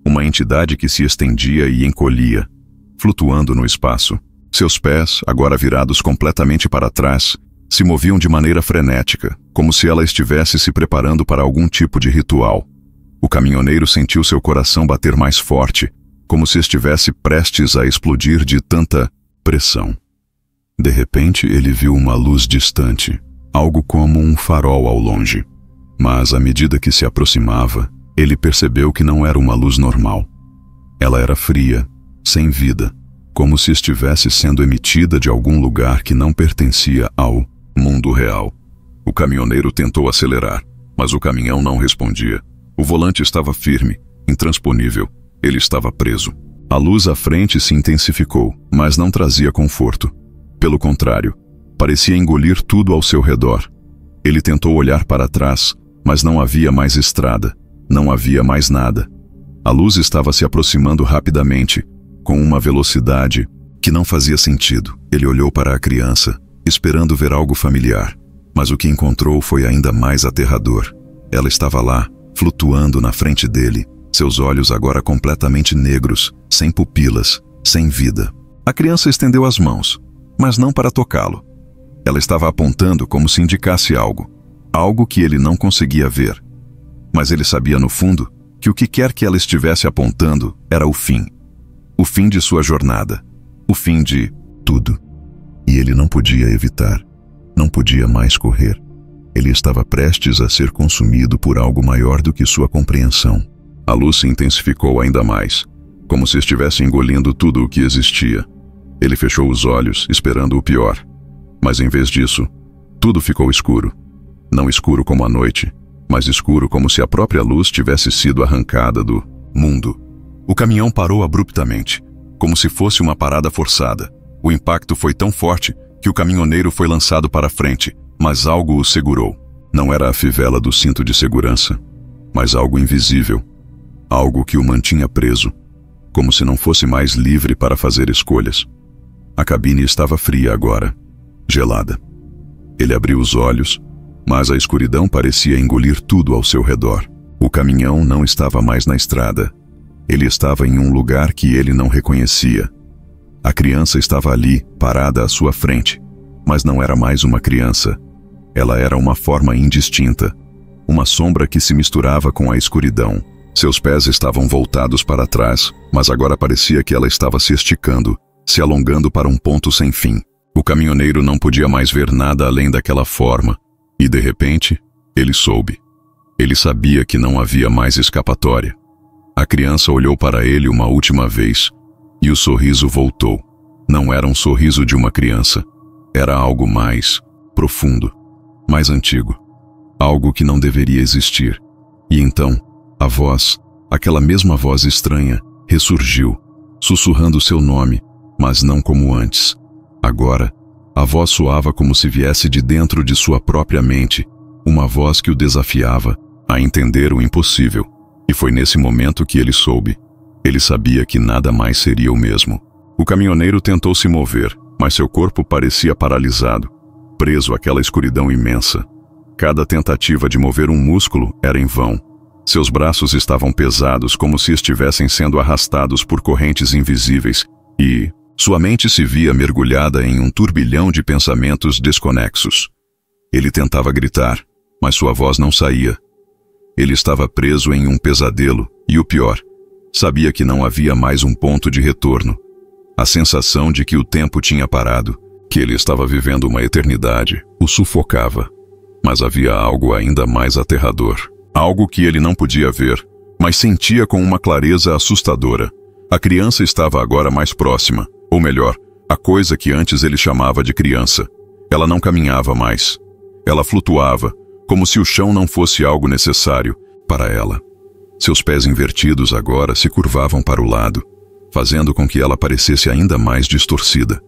uma entidade que se estendia e encolhia, flutuando no espaço. Seus pés, agora virados completamente para trás, se moviam de maneira frenética, como se ela estivesse se preparando para algum tipo de ritual. O caminhoneiro sentiu seu coração bater mais forte, como se estivesse prestes a explodir de tanta pressão. De repente, ele viu uma luz distante, algo como um farol ao longe. Mas, à medida que se aproximava, ele percebeu que não era uma luz normal. Ela era fria, sem vida, como se estivesse sendo emitida de algum lugar que não pertencia ao mundo real. O caminhoneiro tentou acelerar, mas o caminhão não respondia. O volante estava firme, intransponível. Ele estava preso. A luz à frente se intensificou, mas não trazia conforto. Pelo contrário, parecia engolir tudo ao seu redor. Ele tentou olhar para trás, mas não havia mais estrada, não havia mais nada. A luz estava se aproximando rapidamente, com uma velocidade que não fazia sentido. Ele olhou para a criança, esperando ver algo familiar, mas o que encontrou foi ainda mais aterrador. Ela estava lá, flutuando na frente dele, seus olhos agora completamente negros, sem pupilas, sem vida. A criança estendeu as mãos, mas não para tocá-lo. Ela estava apontando como se indicasse algo, algo que ele não conseguia ver. Mas ele sabia no fundo que o que quer que ela estivesse apontando era o fim de sua jornada, o fim de tudo. E ele não podia evitar, não podia mais correr. Ele estava prestes a ser consumido por algo maior do que sua compreensão. A luz se intensificou ainda mais, como se estivesse engolindo tudo o que existia. Ele fechou os olhos, esperando o pior. Mas em vez disso, tudo ficou escuro. Não escuro como a noite, mas escuro como se a própria luz tivesse sido arrancada do mundo. O caminhão parou abruptamente, como se fosse uma parada forçada. O impacto foi tão forte que o caminhoneiro foi lançado para frente, mas algo o segurou. Não era a fivela do cinto de segurança, mas algo invisível. Algo que o mantinha preso, como se não fosse mais livre para fazer escolhas. A cabine estava fria agora, gelada. Ele abriu os olhos, mas a escuridão parecia engolir tudo ao seu redor. O caminhão não estava mais na estrada. Ele estava em um lugar que ele não reconhecia. A criança estava ali, parada à sua frente, mas não era mais uma criança. Ela era uma forma indistinta, uma sombra que se misturava com a escuridão. Seus pés estavam voltados para trás, mas agora parecia que ela estava se esticando, se alongando para um ponto sem fim. O caminhoneiro não podia mais ver nada além daquela forma, e de repente, ele soube. Ele sabia que não havia mais escapatória. A criança olhou para ele uma última vez, e o sorriso voltou. Não era um sorriso de uma criança, era algo mais profundo. mais antigo. Algo que não deveria existir. E então, a voz, aquela mesma voz estranha, ressurgiu, sussurrando seu nome, mas não como antes. Agora, a voz soava como se viesse de dentro de sua própria mente, uma voz que o desafiava a entender o impossível. E foi nesse momento que ele soube. Ele sabia que nada mais seria o mesmo. O caminhoneiro tentou se mover, mas seu corpo parecia paralisado, preso àquela escuridão imensa. Cada tentativa de mover um músculo era em vão. Seus braços estavam pesados como se estivessem sendo arrastados por correntes invisíveis e sua mente se via mergulhada em um turbilhão de pensamentos desconexos. Ele tentava gritar, mas sua voz não saía. Ele estava preso em um pesadelo e, o pior, sabia que não havia mais um ponto de retorno. A sensação de que o tempo tinha parado, que ele estava vivendo uma eternidade, o sufocava. Mas havia algo ainda mais aterrador. Algo que ele não podia ver, mas sentia com uma clareza assustadora. A criança estava agora mais próxima, ou melhor, a coisa que antes ele chamava de criança. Ela não caminhava mais. Ela flutuava, como se o chão não fosse algo necessário para ela. Seus pés invertidos agora se curvavam para o lado, fazendo com que ela parecesse ainda mais distorcida,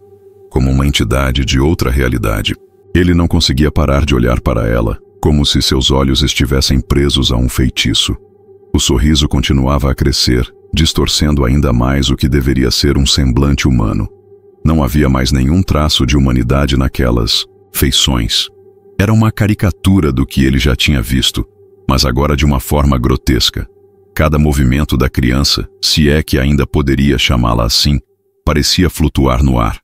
como uma entidade de outra realidade. Ele não conseguia parar de olhar para ela, como se seus olhos estivessem presos a um feitiço. O sorriso continuava a crescer, distorcendo ainda mais o que deveria ser um semblante humano. Não havia mais nenhum traço de humanidade naquelas feições. Era uma caricatura do que ele já tinha visto, mas agora de uma forma grotesca. Cada movimento da criança, se é que ainda poderia chamá-la assim, parecia flutuar no ar.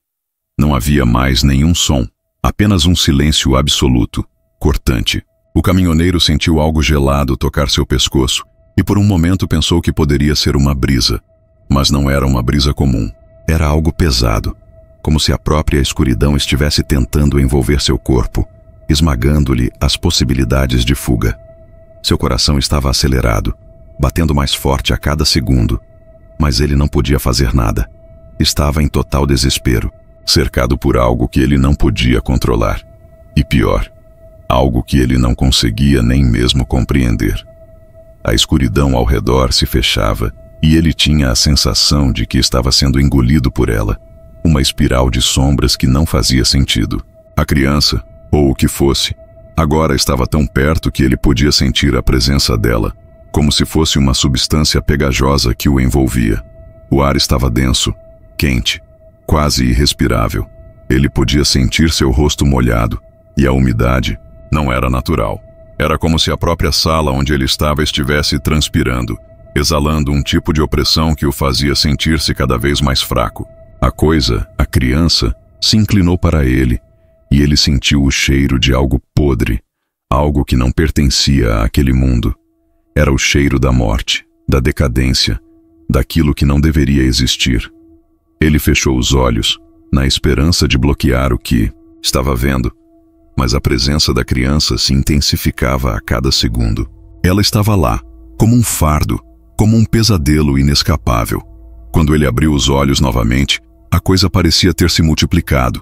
Não havia mais nenhum som, apenas um silêncio absoluto, cortante. O caminhoneiro sentiu algo gelado tocar seu pescoço e por um momento pensou que poderia ser uma brisa. Mas não era uma brisa comum. Era algo pesado, como se a própria escuridão estivesse tentando envolver seu corpo, esmagando-lhe as possibilidades de fuga. Seu coração estava acelerado, batendo mais forte a cada segundo, mas ele não podia fazer nada. Estava em total desespero, cercado por algo que ele não podia controlar. E pior, algo que ele não conseguia nem mesmo compreender. A escuridão ao redor se fechava e ele tinha a sensação de que estava sendo engolido por ela, uma espiral de sombras que não fazia sentido. A criança, ou o que fosse, agora estava tão perto que ele podia sentir a presença dela, como se fosse uma substância pegajosa que o envolvia. O ar estava denso, quente, quase irrespirável. Ele podia sentir seu rosto molhado, e a umidade não era natural. Era como se a própria sala onde ele estava estivesse transpirando, exalando um tipo de opressão que o fazia sentir-se cada vez mais fraco. A criança, se inclinou para ele, e ele sentiu o cheiro de algo podre, algo que não pertencia àquele mundo. Era o cheiro da morte, da decadência, daquilo que não deveria existir. Ele fechou os olhos, na esperança de bloquear o que estava vendo, mas a presença da criança se intensificava a cada segundo. Ela estava lá, como um fardo, como um pesadelo inescapável. Quando ele abriu os olhos novamente, a coisa parecia ter se multiplicado.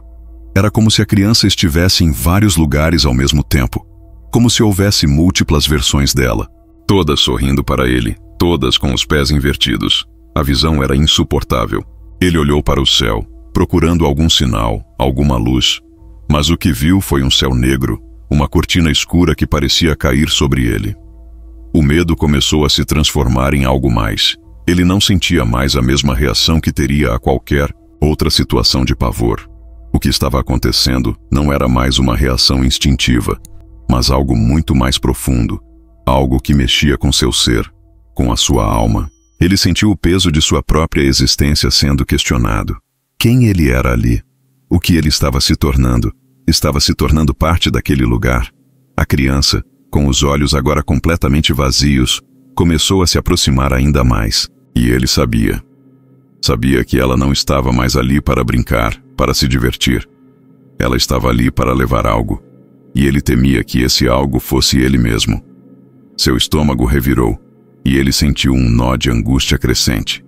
Era como se a criança estivesse em vários lugares ao mesmo tempo, como se houvesse múltiplas versões dela. Todas sorrindo para ele, todas com os pés invertidos. A visão era insuportável. Ele olhou para o céu, procurando algum sinal, alguma luz. Mas o que viu foi um céu negro, uma cortina escura que parecia cair sobre ele. O medo começou a se transformar em algo mais. Ele não sentia mais a mesma reação que teria a qualquer outra situação de pavor. O que estava acontecendo não era mais uma reação instintiva, mas algo muito mais profundo. Algo que mexia com seu ser, com a sua alma. Ele sentiu o peso de sua própria existência sendo questionado. Quem ele era ali? O que ele estava se tornando? Estava se tornando parte daquele lugar. A criança, com os olhos agora completamente vazios, começou a se aproximar ainda mais. E ele sabia. Sabia que ela não estava mais ali para brincar, para se divertir. Ela estava ali para levar algo. E ele temia que esse algo fosse ele mesmo. Seu estômago revirou, e ele sentiu um nó de angústia crescente.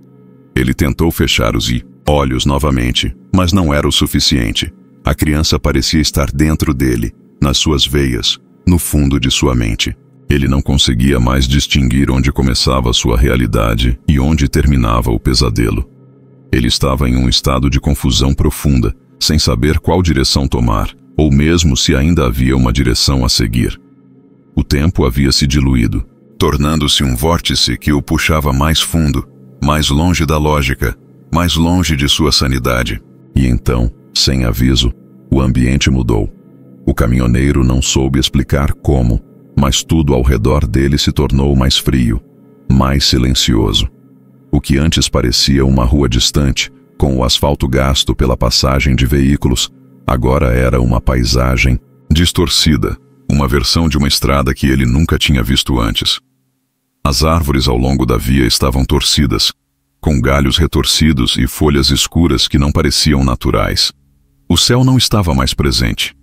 Ele tentou fechar os olhos novamente, mas não era o suficiente. A criança parecia estar dentro dele, nas suas veias, no fundo de sua mente. Ele não conseguia mais distinguir onde começava sua realidade e onde terminava o pesadelo. Ele estava em um estado de confusão profunda, sem saber qual direção tomar, ou mesmo se ainda havia uma direção a seguir. O tempo havia se diluído, tornando-se um vórtice que o puxava mais fundo, mais longe da lógica, mais longe de sua sanidade. E então, sem aviso, o ambiente mudou. O caminhoneiro não soube explicar como, mas tudo ao redor dele se tornou mais frio, mais silencioso. O que antes parecia uma rua distante, com o asfalto gasto pela passagem de veículos, agora era uma paisagem distorcida, uma versão de uma estrada que ele nunca tinha visto antes. As árvores ao longo da via estavam torcidas, com galhos retorcidos e folhas escuras que não pareciam naturais. O céu não estava mais presente.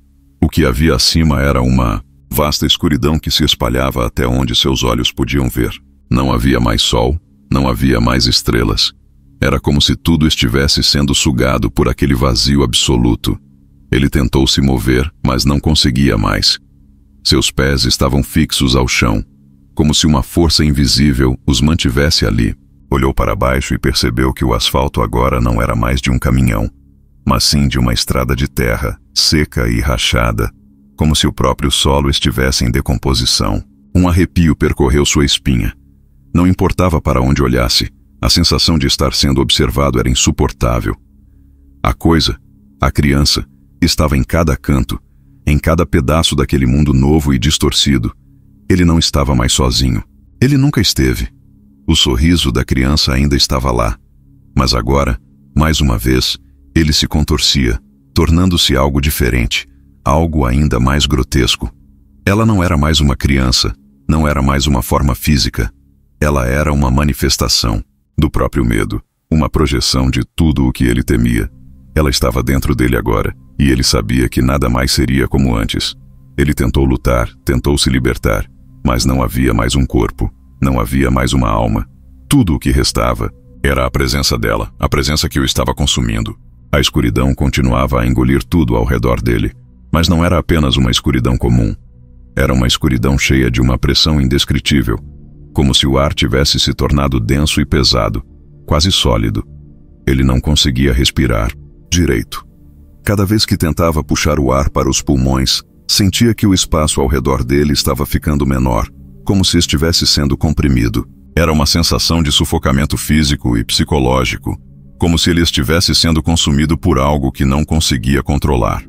O que havia acima era uma vasta escuridão que se espalhava até onde seus olhos podiam ver. Não havia mais sol, não havia mais estrelas. Era como se tudo estivesse sendo sugado por aquele vazio absoluto. Ele tentou se mover, mas não conseguia mais. Seus pés estavam fixos ao chão, como se uma força invisível os mantivesse ali. Olhou para baixo e percebeu que o asfalto agora não era mais de um caminhão, mas sim de uma estrada de terra, seca e rachada, como se o próprio solo estivesse em decomposição. Um arrepio percorreu sua espinha. Não importava para onde olhasse, a sensação de estar sendo observado era insuportável. A coisa, a criança, estava em cada canto, em cada pedaço daquele mundo novo e distorcido. Ele não estava mais sozinho. Ele nunca esteve. O sorriso da criança ainda estava lá. Mas agora, mais uma vez, ele se contorcia, tornando-se algo diferente, algo ainda mais grotesco. Ela não era mais uma criança, não era mais uma forma física. Ela era uma manifestação do próprio medo, uma projeção de tudo o que ele temia. Ela estava dentro dele agora, e ele sabia que nada mais seria como antes. Ele tentou lutar, tentou se libertar, mas não havia mais um corpo, não havia mais uma alma. Tudo o que restava era a presença dela, a presença que o estava consumindo. A escuridão continuava a engolir tudo ao redor dele, mas não era apenas uma escuridão comum. Era uma escuridão cheia de uma pressão indescritível, como se o ar tivesse se tornado denso e pesado, quase sólido. Ele não conseguia respirar direito. Cada vez que tentava puxar o ar para os pulmões, sentia que o espaço ao redor dele estava ficando menor, como se estivesse sendo comprimido. Era uma sensação de sufocamento físico e psicológico, como se ele estivesse sendo consumido por algo que não conseguia controlar.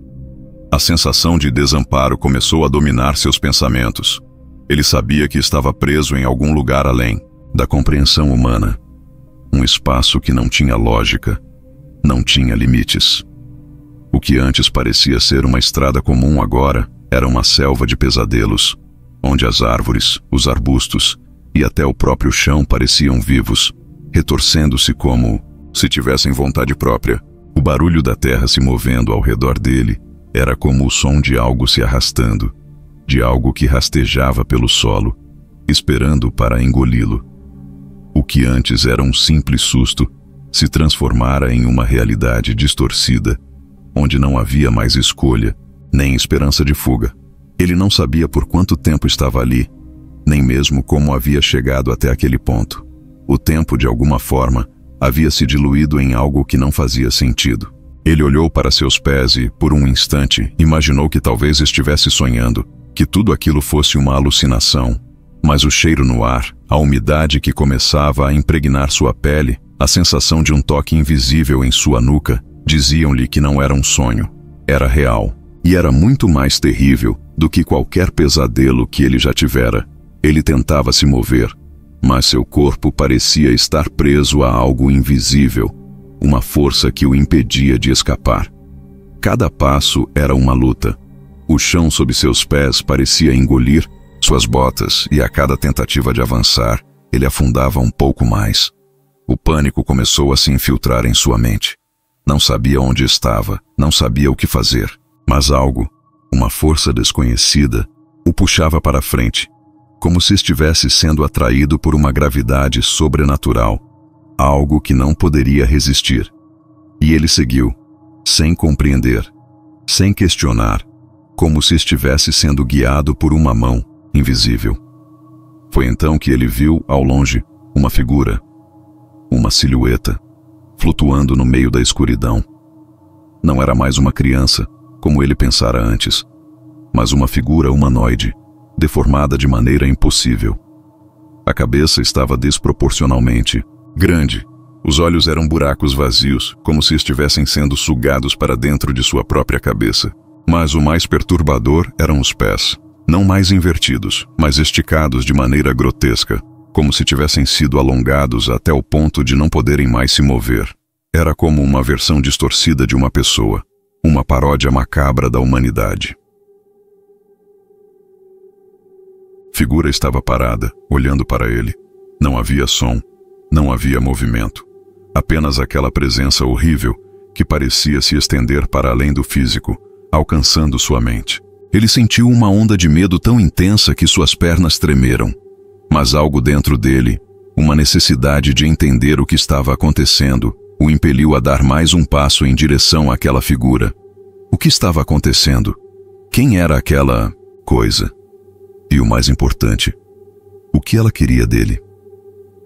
A sensação de desamparo começou a dominar seus pensamentos. Ele sabia que estava preso em algum lugar além da compreensão humana. Um espaço que não tinha lógica, não tinha limites. O que antes parecia ser uma estrada comum agora era uma selva de pesadelos, onde as árvores, os arbustos e até o próprio chão pareciam vivos, retorcendo-se como se tivessem vontade própria. O barulho da terra se movendo ao redor dele era como o som de algo se arrastando, de algo que rastejava pelo solo, esperando para engoli-lo. O que antes era um simples susto se transformara em uma realidade distorcida, onde não havia mais escolha, nem esperança de fuga. Ele não sabia por quanto tempo estava ali, nem mesmo como havia chegado até aquele ponto. O tempo, de alguma forma, havia se diluído em algo que não fazia sentido. Ele olhou para seus pés e, por um instante, imaginou que talvez estivesse sonhando, que tudo aquilo fosse uma alucinação. Mas o cheiro no ar, a umidade que começava a impregnar sua pele, a sensação de um toque invisível em sua nuca, diziam-lhe que não era um sonho, era real. E era muito mais terrível do que qualquer pesadelo que ele já tivera. Ele tentava se mover, mas seu corpo parecia estar preso a algo invisível, uma força que o impedia de escapar. Cada passo era uma luta. O chão sob seus pés parecia engolir suas botas e a cada tentativa de avançar, ele afundava um pouco mais. O pânico começou a se infiltrar em sua mente. Não sabia onde estava, não sabia o que fazer, mas algo, uma força desconhecida, o puxava para frente, como se estivesse sendo atraído por uma gravidade sobrenatural, algo que não poderia resistir. E ele seguiu, sem compreender, sem questionar, como se estivesse sendo guiado por uma mão invisível. Foi então que ele viu, ao longe, uma figura, uma silhueta, flutuando no meio da escuridão. Não era mais uma criança, como ele pensara antes, mas uma figura humanoide, deformada de maneira impossível. A cabeça estava desproporcionalmente grande. Os olhos eram buracos vazios, como se estivessem sendo sugados para dentro de sua própria cabeça. Mas o mais perturbador eram os pés, não mais invertidos, mas esticados de maneira grotesca, como se tivessem sido alongados até o ponto de não poderem mais se mover. Era como uma versão distorcida de uma pessoa, uma paródia macabra da humanidade. A figura estava parada, olhando para ele. Não havia som, não havia movimento. Apenas aquela presença horrível que parecia se estender para além do físico, alcançando sua mente. Ele sentiu uma onda de medo tão intensa que suas pernas tremeram. Mas algo dentro dele, uma necessidade de entender o que estava acontecendo, o impeliu a dar mais um passo em direção àquela figura. O que estava acontecendo? Quem era aquela coisa? E o mais importante, o que ela queria dele?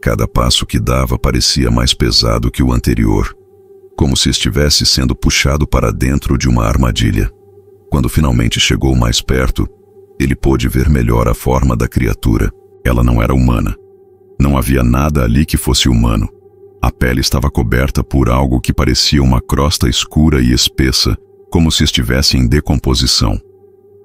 Cada passo que dava parecia mais pesado que o anterior, como se estivesse sendo puxado para dentro de uma armadilha. Quando finalmente chegou mais perto, ele pôde ver melhor a forma da criatura. Ela não era humana. Não havia nada ali que fosse humano. A pele estava coberta por algo que parecia uma crosta escura e espessa, como se estivesse em decomposição.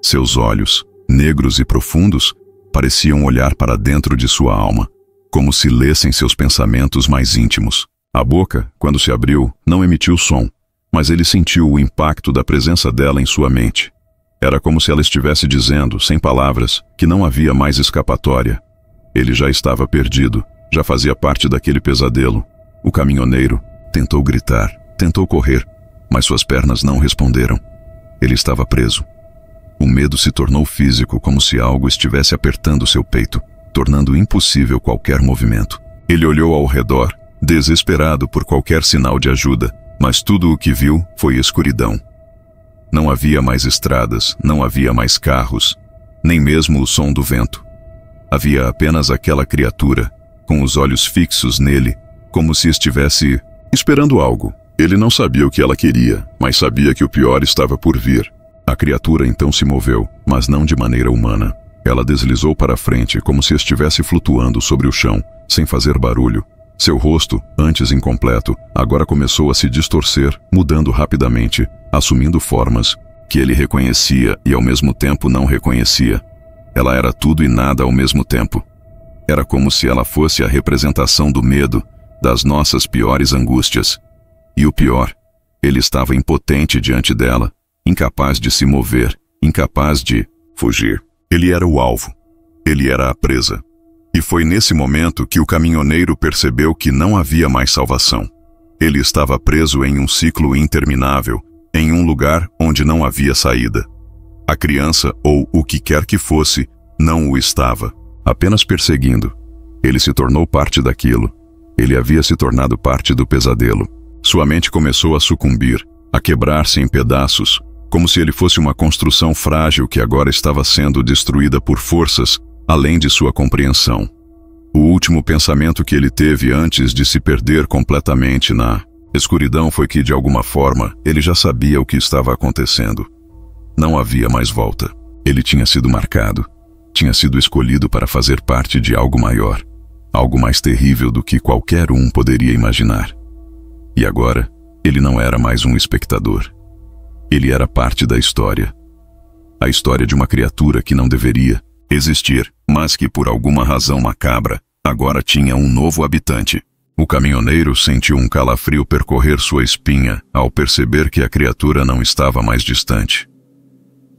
Seus olhos, negros e profundos, pareciam olhar para dentro de sua alma, como se lessem seus pensamentos mais íntimos. A boca, quando se abriu, não emitiu som, mas ele sentiu o impacto da presença dela em sua mente. Era como se ela estivesse dizendo, sem palavras, que não havia mais escapatória. Ele já estava perdido, já fazia parte daquele pesadelo. O caminhoneiro tentou gritar, tentou correr, mas suas pernas não responderam. Ele estava preso. O medo se tornou físico, como se algo estivesse apertando seu peito, tornando impossível qualquer movimento. Ele olhou ao redor, desesperado por qualquer sinal de ajuda, mas tudo o que viu foi escuridão. Não havia mais estradas, não havia mais carros, nem mesmo o som do vento. Havia apenas aquela criatura, com os olhos fixos nele, como se estivesse esperando algo. Ele não sabia o que ela queria, mas sabia que o pior estava por vir. A criatura então se moveu, mas não de maneira humana. Ela deslizou para frente, como se estivesse flutuando sobre o chão, sem fazer barulho. Seu rosto, antes incompleto, agora começou a se distorcer, mudando rapidamente, assumindo formas que ele reconhecia e ao mesmo tempo não reconhecia. Ela era tudo e nada ao mesmo tempo. Era como se ela fosse a representação do medo, das nossas piores angústias. E o pior, ele estava impotente diante dela, incapaz de se mover, incapaz de fugir. Ele era o alvo. Ele era a presa. E foi nesse momento que o caminhoneiro percebeu que não havia mais salvação. Ele estava preso em um ciclo interminável, em um lugar onde não havia saída. A criança, ou o que quer que fosse, não o estava, apenas perseguindo. Ele se tornou parte daquilo. Ele havia se tornado parte do pesadelo. Sua mente começou a sucumbir, a quebrar-se em pedaços, como se ele fosse uma construção frágil que agora estava sendo destruída por forças além de sua compreensão. O último pensamento que ele teve antes de se perder completamente na escuridão foi que, de alguma forma, ele já sabia o que estava acontecendo. Não havia mais volta. Ele tinha sido marcado. Tinha sido escolhido para fazer parte de algo maior, algo mais terrível do que qualquer um poderia imaginar. E agora, ele não era mais um espectador. Ele era parte da história. A história de uma criatura que não deveria existir, mas que por alguma razão macabra, agora tinha um novo habitante. O caminhoneiro sentiu um calafrio percorrer sua espinha ao perceber que a criatura não estava mais distante.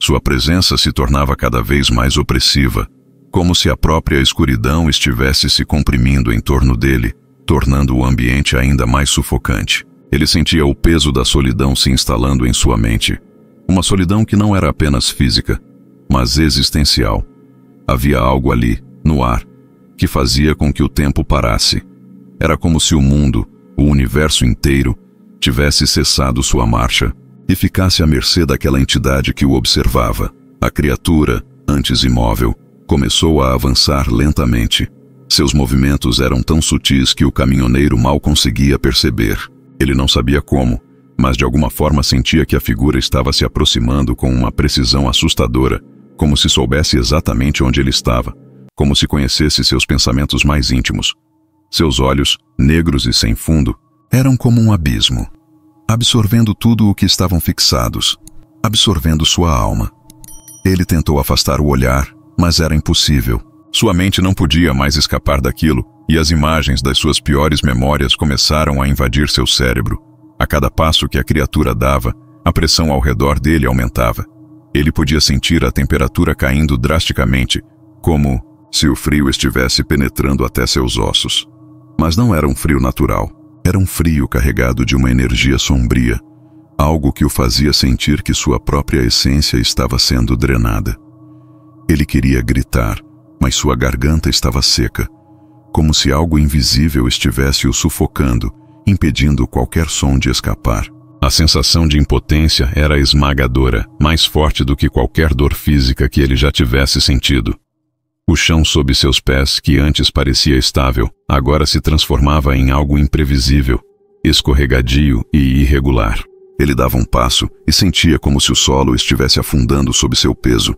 Sua presença se tornava cada vez mais opressiva, como se a própria escuridão estivesse se comprimindo em torno dele, tornando o ambiente ainda mais sufocante. Ele sentia o peso da solidão se instalando em sua mente. Uma solidão que não era apenas física, mas existencial. Havia algo ali, no ar, que fazia com que o tempo parasse. Era como se o mundo, o universo inteiro, tivesse cessado sua marcha, e ficasse à mercê daquela entidade que o observava. A criatura, antes imóvel, começou a avançar lentamente. Seus movimentos eram tão sutis que o caminhoneiro mal conseguia perceber. Ele não sabia como, mas de alguma forma sentia que a figura estava se aproximando com uma precisão assustadora, como se soubesse exatamente onde ele estava, como se conhecesse seus pensamentos mais íntimos. Seus olhos, negros e sem fundo, eram como um abismo, absorvendo tudo o que estavam fixados, absorvendo sua alma. Ele tentou afastar o olhar, mas era impossível. Sua mente não podia mais escapar daquilo, e as imagens das suas piores memórias começaram a invadir seu cérebro. A cada passo que a criatura dava, a pressão ao redor dele aumentava. Ele podia sentir a temperatura caindo drasticamente, como se o frio estivesse penetrando até seus ossos. Mas não era um frio natural. Era um frio carregado de uma energia sombria, algo que o fazia sentir que sua própria essência estava sendo drenada. Ele queria gritar, mas sua garganta estava seca, como se algo invisível estivesse o sufocando, impedindo qualquer som de escapar. A sensação de impotência era esmagadora, mais forte do que qualquer dor física que ele já tivesse sentido. O chão sob seus pés, que antes parecia estável, agora se transformava em algo imprevisível, escorregadio e irregular. Ele dava um passo e sentia como se o solo estivesse afundando sob seu peso,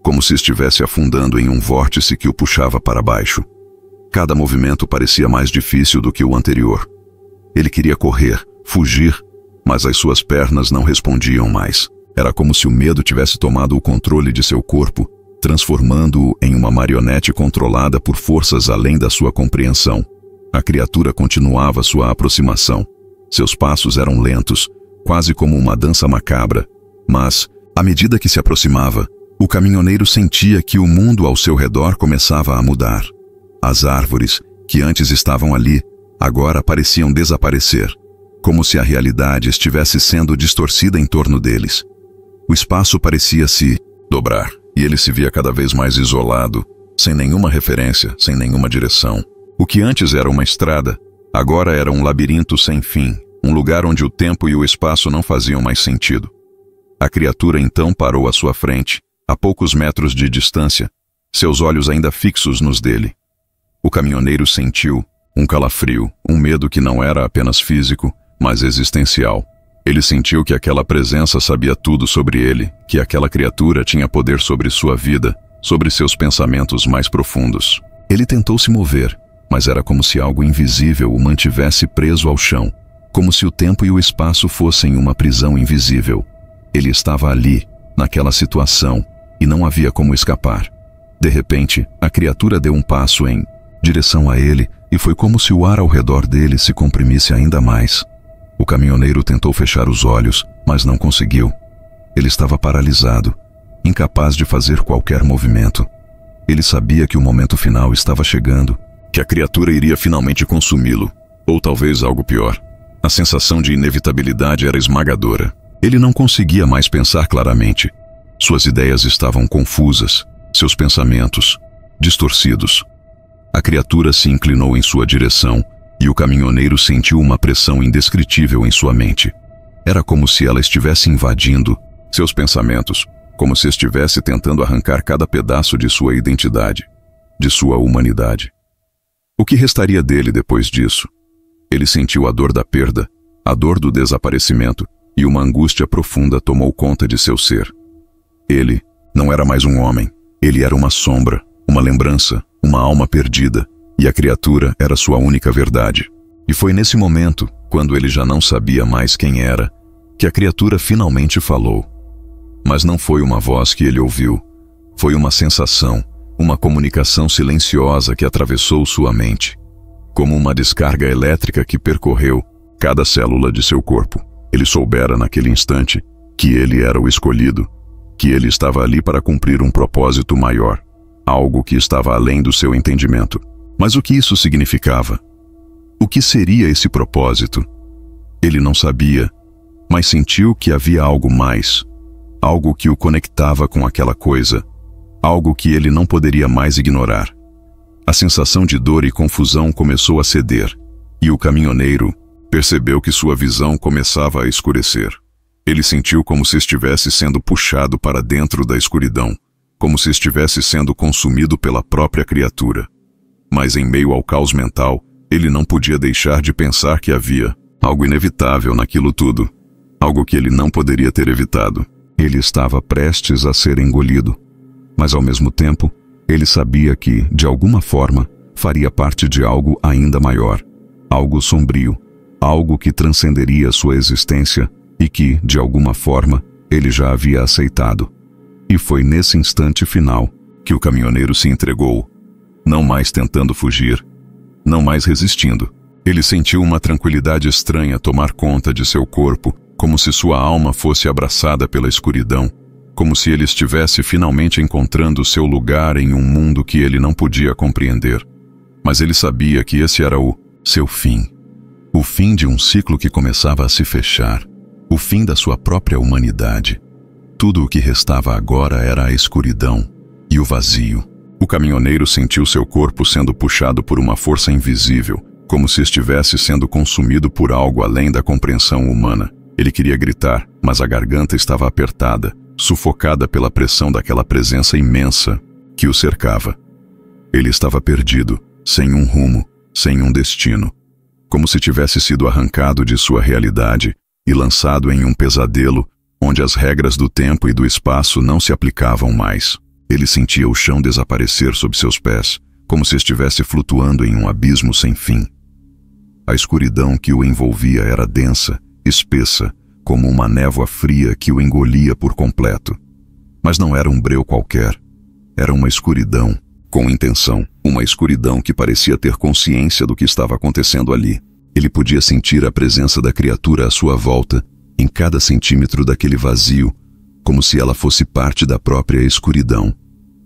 como se estivesse afundando em um vórtice que o puxava para baixo. Cada movimento parecia mais difícil do que o anterior. Ele queria correr, fugir, mas as suas pernas não respondiam mais. Era como se o medo tivesse tomado o controle de seu corpo, transformando-o em uma marionete controlada por forças além da sua compreensão. A criatura continuava sua aproximação. Seus passos eram lentos, quase como uma dança macabra, mas, à medida que se aproximava, o caminhoneiro sentia que o mundo ao seu redor começava a mudar. As árvores, que antes estavam ali, agora pareciam desaparecer, como se a realidade estivesse sendo distorcida em torno deles. O espaço parecia se dobrar, e ele se via cada vez mais isolado, sem nenhuma referência, sem nenhuma direção. O que antes era uma estrada, agora era um labirinto sem fim, um lugar onde o tempo e o espaço não faziam mais sentido. A criatura então parou à sua frente, a poucos metros de distância, seus olhos ainda fixos nos dele. O caminhoneiro sentiu um calafrio, um medo que não era apenas físico, mas existencial. Ele sentiu que aquela presença sabia tudo sobre ele, que aquela criatura tinha poder sobre sua vida, sobre seus pensamentos mais profundos. Ele tentou se mover, mas era como se algo invisível o mantivesse preso ao chão, como se o tempo e o espaço fossem uma prisão invisível. Ele estava ali, naquela situação, e não havia como escapar. De repente, a criatura deu um passo em direção a ele, e foi como se o ar ao redor dele se comprimisse ainda mais. O caminhoneiro tentou fechar os olhos, mas não conseguiu. Ele estava paralisado, incapaz de fazer qualquer movimento. Ele sabia que o momento final estava chegando, que a criatura iria finalmente consumi-lo, ou talvez algo pior. A sensação de inevitabilidade era esmagadora. Ele não conseguia mais pensar claramente. Suas ideias estavam confusas, seus pensamentos distorcidos. A criatura se inclinou em sua direção e o caminhoneiro sentiu uma pressão indescritível em sua mente. Era como se ela estivesse invadindo seus pensamentos, como se estivesse tentando arrancar cada pedaço de sua identidade, de sua humanidade. O que restaria dele depois disso? Ele sentiu a dor da perda, a dor do desaparecimento, e uma angústia profunda tomou conta de seu ser. Ele não era mais um homem, ele era uma sombra, uma lembrança, uma alma perdida, e a criatura era sua única verdade. E foi nesse momento, quando ele já não sabia mais quem era, que a criatura finalmente falou. Mas não foi uma voz que ele ouviu, foi uma sensação, uma comunicação silenciosa que atravessou sua mente, como uma descarga elétrica que percorreu cada célula de seu corpo. Ele soubera naquele instante que ele era o escolhido, que ele estava ali para cumprir um propósito maior, algo que estava além do seu entendimento. Mas o que isso significava? O que seria esse propósito? Ele não sabia, mas sentiu que havia algo mais, algo que o conectava com aquela coisa, algo que ele não poderia mais ignorar. A sensação de dor e confusão começou a ceder, e o caminhoneiro percebeu que sua visão começava a escurecer. Ele sentiu como se estivesse sendo puxado para dentro da escuridão, como se estivesse sendo consumido pela própria criatura. Mas em meio ao caos mental, ele não podia deixar de pensar que havia algo inevitável naquilo tudo, algo que ele não poderia ter evitado. Ele estava prestes a ser engolido, mas ao mesmo tempo, ele sabia que, de alguma forma, faria parte de algo ainda maior, algo sombrio, algo que transcenderia sua existência e que, de alguma forma, ele já havia aceitado. E foi nesse instante final que o caminhoneiro se entregou, não mais tentando fugir, não mais resistindo. Ele sentiu uma tranquilidade estranha tomar conta de seu corpo, como se sua alma fosse abraçada pela escuridão, como se ele estivesse finalmente encontrando seu lugar em um mundo que ele não podia compreender. Mas ele sabia que esse era o seu fim. O fim de um ciclo que começava a se fechar. O fim da sua própria humanidade. Tudo o que restava agora era a escuridão e o vazio. O caminhoneiro sentiu seu corpo sendo puxado por uma força invisível, como se estivesse sendo consumido por algo além da compreensão humana. Ele queria gritar, mas a garganta estava apertada, sufocada pela pressão daquela presença imensa que o cercava. Ele estava perdido, sem um rumo, sem um destino, como se tivesse sido arrancado de sua realidade e lançado em um pesadelo onde as regras do tempo e do espaço não se aplicavam mais. Ele sentia o chão desaparecer sob seus pés, como se estivesse flutuando em um abismo sem fim. A escuridão que o envolvia era densa, espessa, como uma névoa fria que o engolia por completo. Mas não era um breu qualquer. Era uma escuridão, com intenção, uma escuridão que parecia ter consciência do que estava acontecendo ali. Ele podia sentir a presença da criatura à sua volta, em cada centímetro daquele vazio, como se ela fosse parte da própria escuridão.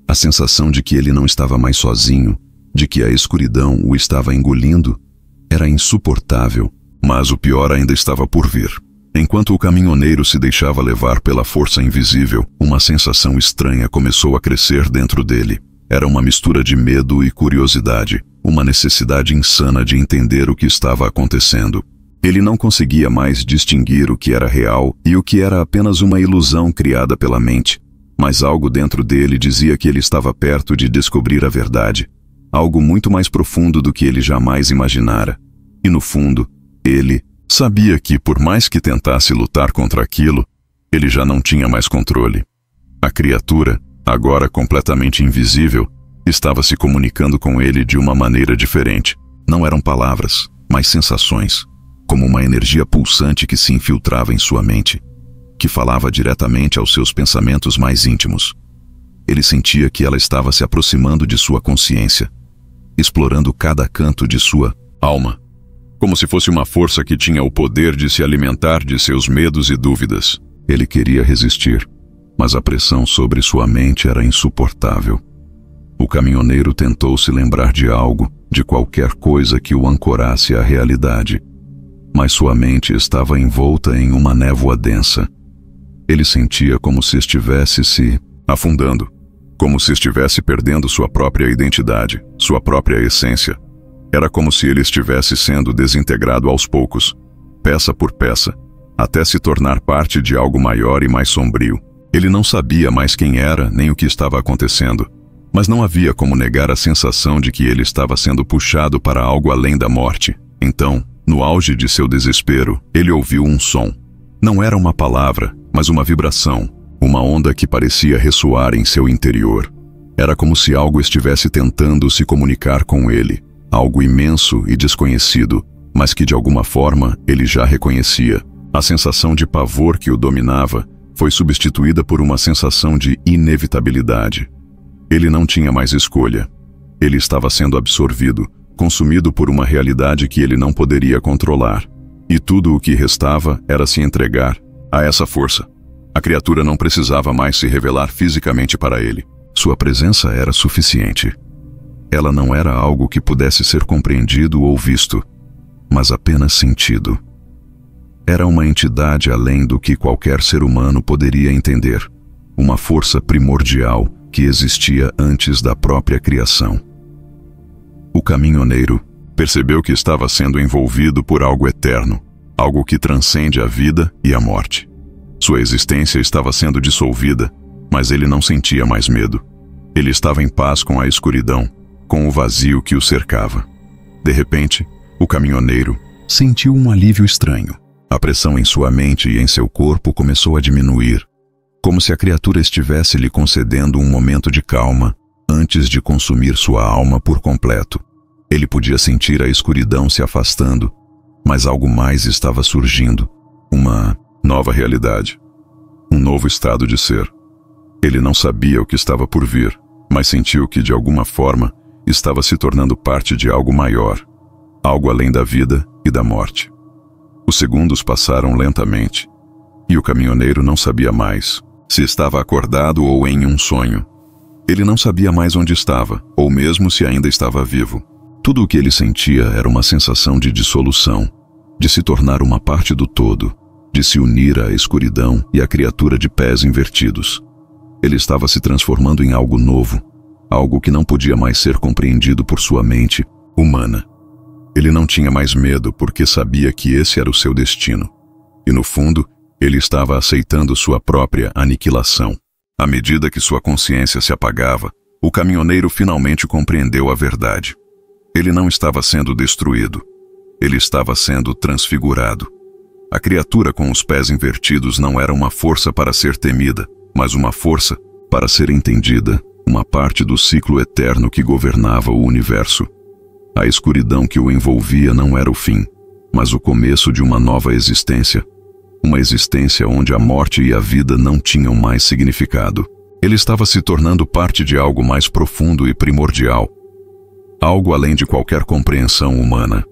A sensação de que ele não estava mais sozinho, de que a escuridão o estava engolindo, era insuportável, mas o pior ainda estava por vir. Enquanto o caminhoneiro se deixava levar pela força invisível, uma sensação estranha começou a crescer dentro dele. Era uma mistura de medo e curiosidade, uma necessidade insana de entender o que estava acontecendo. Ele não conseguia mais distinguir o que era real e o que era apenas uma ilusão criada pela mente, mas algo dentro dele dizia que ele estava perto de descobrir a verdade, algo muito mais profundo do que ele jamais imaginara. E no fundo, ele sabia que, por mais que tentasse lutar contra aquilo, ele já não tinha mais controle. A criatura, agora completamente invisível, estava se comunicando com ele de uma maneira diferente. Não eram palavras, mas sensações, como uma energia pulsante que se infiltrava em sua mente, que falava diretamente aos seus pensamentos mais íntimos. Ele sentia que ela estava se aproximando de sua consciência, explorando cada canto de sua alma, como se fosse uma força que tinha o poder de se alimentar de seus medos e dúvidas. Ele queria resistir, mas a pressão sobre sua mente era insuportável. O caminhoneiro tentou se lembrar de algo, de qualquer coisa que o ancorasse à realidade, mas sua mente estava envolta em uma névoa densa. Ele sentia como se estivesse se afundando, como se estivesse perdendo sua própria identidade, sua própria essência. Era como se ele estivesse sendo desintegrado aos poucos, peça por peça, até se tornar parte de algo maior e mais sombrio. Ele não sabia mais quem era nem o que estava acontecendo, mas não havia como negar a sensação de que ele estava sendo puxado para algo além da morte. Então, no auge de seu desespero, ele ouviu um som. Não era uma palavra, mas uma vibração, uma onda que parecia ressoar em seu interior. Era como se algo estivesse tentando se comunicar com ele, algo imenso e desconhecido, mas que de alguma forma ele já reconhecia. A sensação de pavor que o dominava foi substituída por uma sensação de inevitabilidade. Ele não tinha mais escolha. Ele estava sendo absorvido, consumido por uma realidade que ele não poderia controlar. E tudo o que restava era se entregar a essa força. A criatura não precisava mais se revelar fisicamente para ele. Sua presença era suficiente. Ela não era algo que pudesse ser compreendido ou visto, mas apenas sentido. Era uma entidade além do que qualquer ser humano poderia entender, uma força primordial que existia antes da própria criação. O caminhoneiro percebeu que estava sendo envolvido por algo eterno, algo que transcende a vida e a morte. Sua existência estava sendo dissolvida, mas ele não sentia mais medo. Ele estava em paz com a escuridão, com o vazio que o cercava. De repente, o caminhoneiro sentiu um alívio estranho. A pressão em sua mente e em seu corpo começou a diminuir, como se a criatura estivesse lhe concedendo um momento de calma antes de consumir sua alma por completo. Ele podia sentir a escuridão se afastando, mas algo mais estava surgindo. Uma nova realidade. Um novo estado de ser. Ele não sabia o que estava por vir, mas sentiu que, de alguma forma, estava se tornando parte de algo maior. Algo além da vida e da morte. Os segundos passaram lentamente, e o caminhoneiro não sabia mais se estava acordado ou em um sonho. Ele não sabia mais onde estava, ou mesmo se ainda estava vivo. Tudo o que ele sentia era uma sensação de dissolução, de se tornar uma parte do todo, de se unir à escuridão e à criatura de pés invertidos. Ele estava se transformando em algo novo, algo que não podia mais ser compreendido por sua mente humana. Ele não tinha mais medo porque sabia que esse era o seu destino. E no fundo, ele estava aceitando sua própria aniquilação. À medida que sua consciência se apagava, o caminhoneiro finalmente compreendeu a verdade. Ele não estava sendo destruído. Ele estava sendo transfigurado. A criatura com os pés invertidos não era uma força para ser temida, mas uma força para ser entendida, uma parte do ciclo eterno que governava o universo. A escuridão que o envolvia não era o fim, mas o começo de uma nova existência. Uma existência onde a morte e a vida não tinham mais significado. Ele estava se tornando parte de algo mais profundo e primordial. Algo além de qualquer compreensão humana.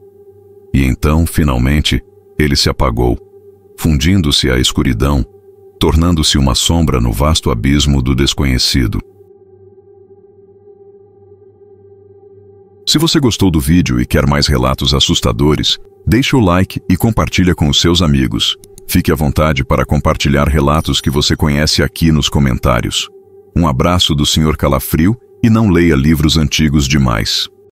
E então, finalmente, ele se apagou, fundindo-se à escuridão, tornando-se uma sombra no vasto abismo do desconhecido. Se você gostou do vídeo e quer mais relatos assustadores, deixe o like e compartilha com os seus amigos. Fique à vontade para compartilhar relatos que você conhece aqui nos comentários. Um abraço do Sr. Calafrio e não leia livros antigos demais.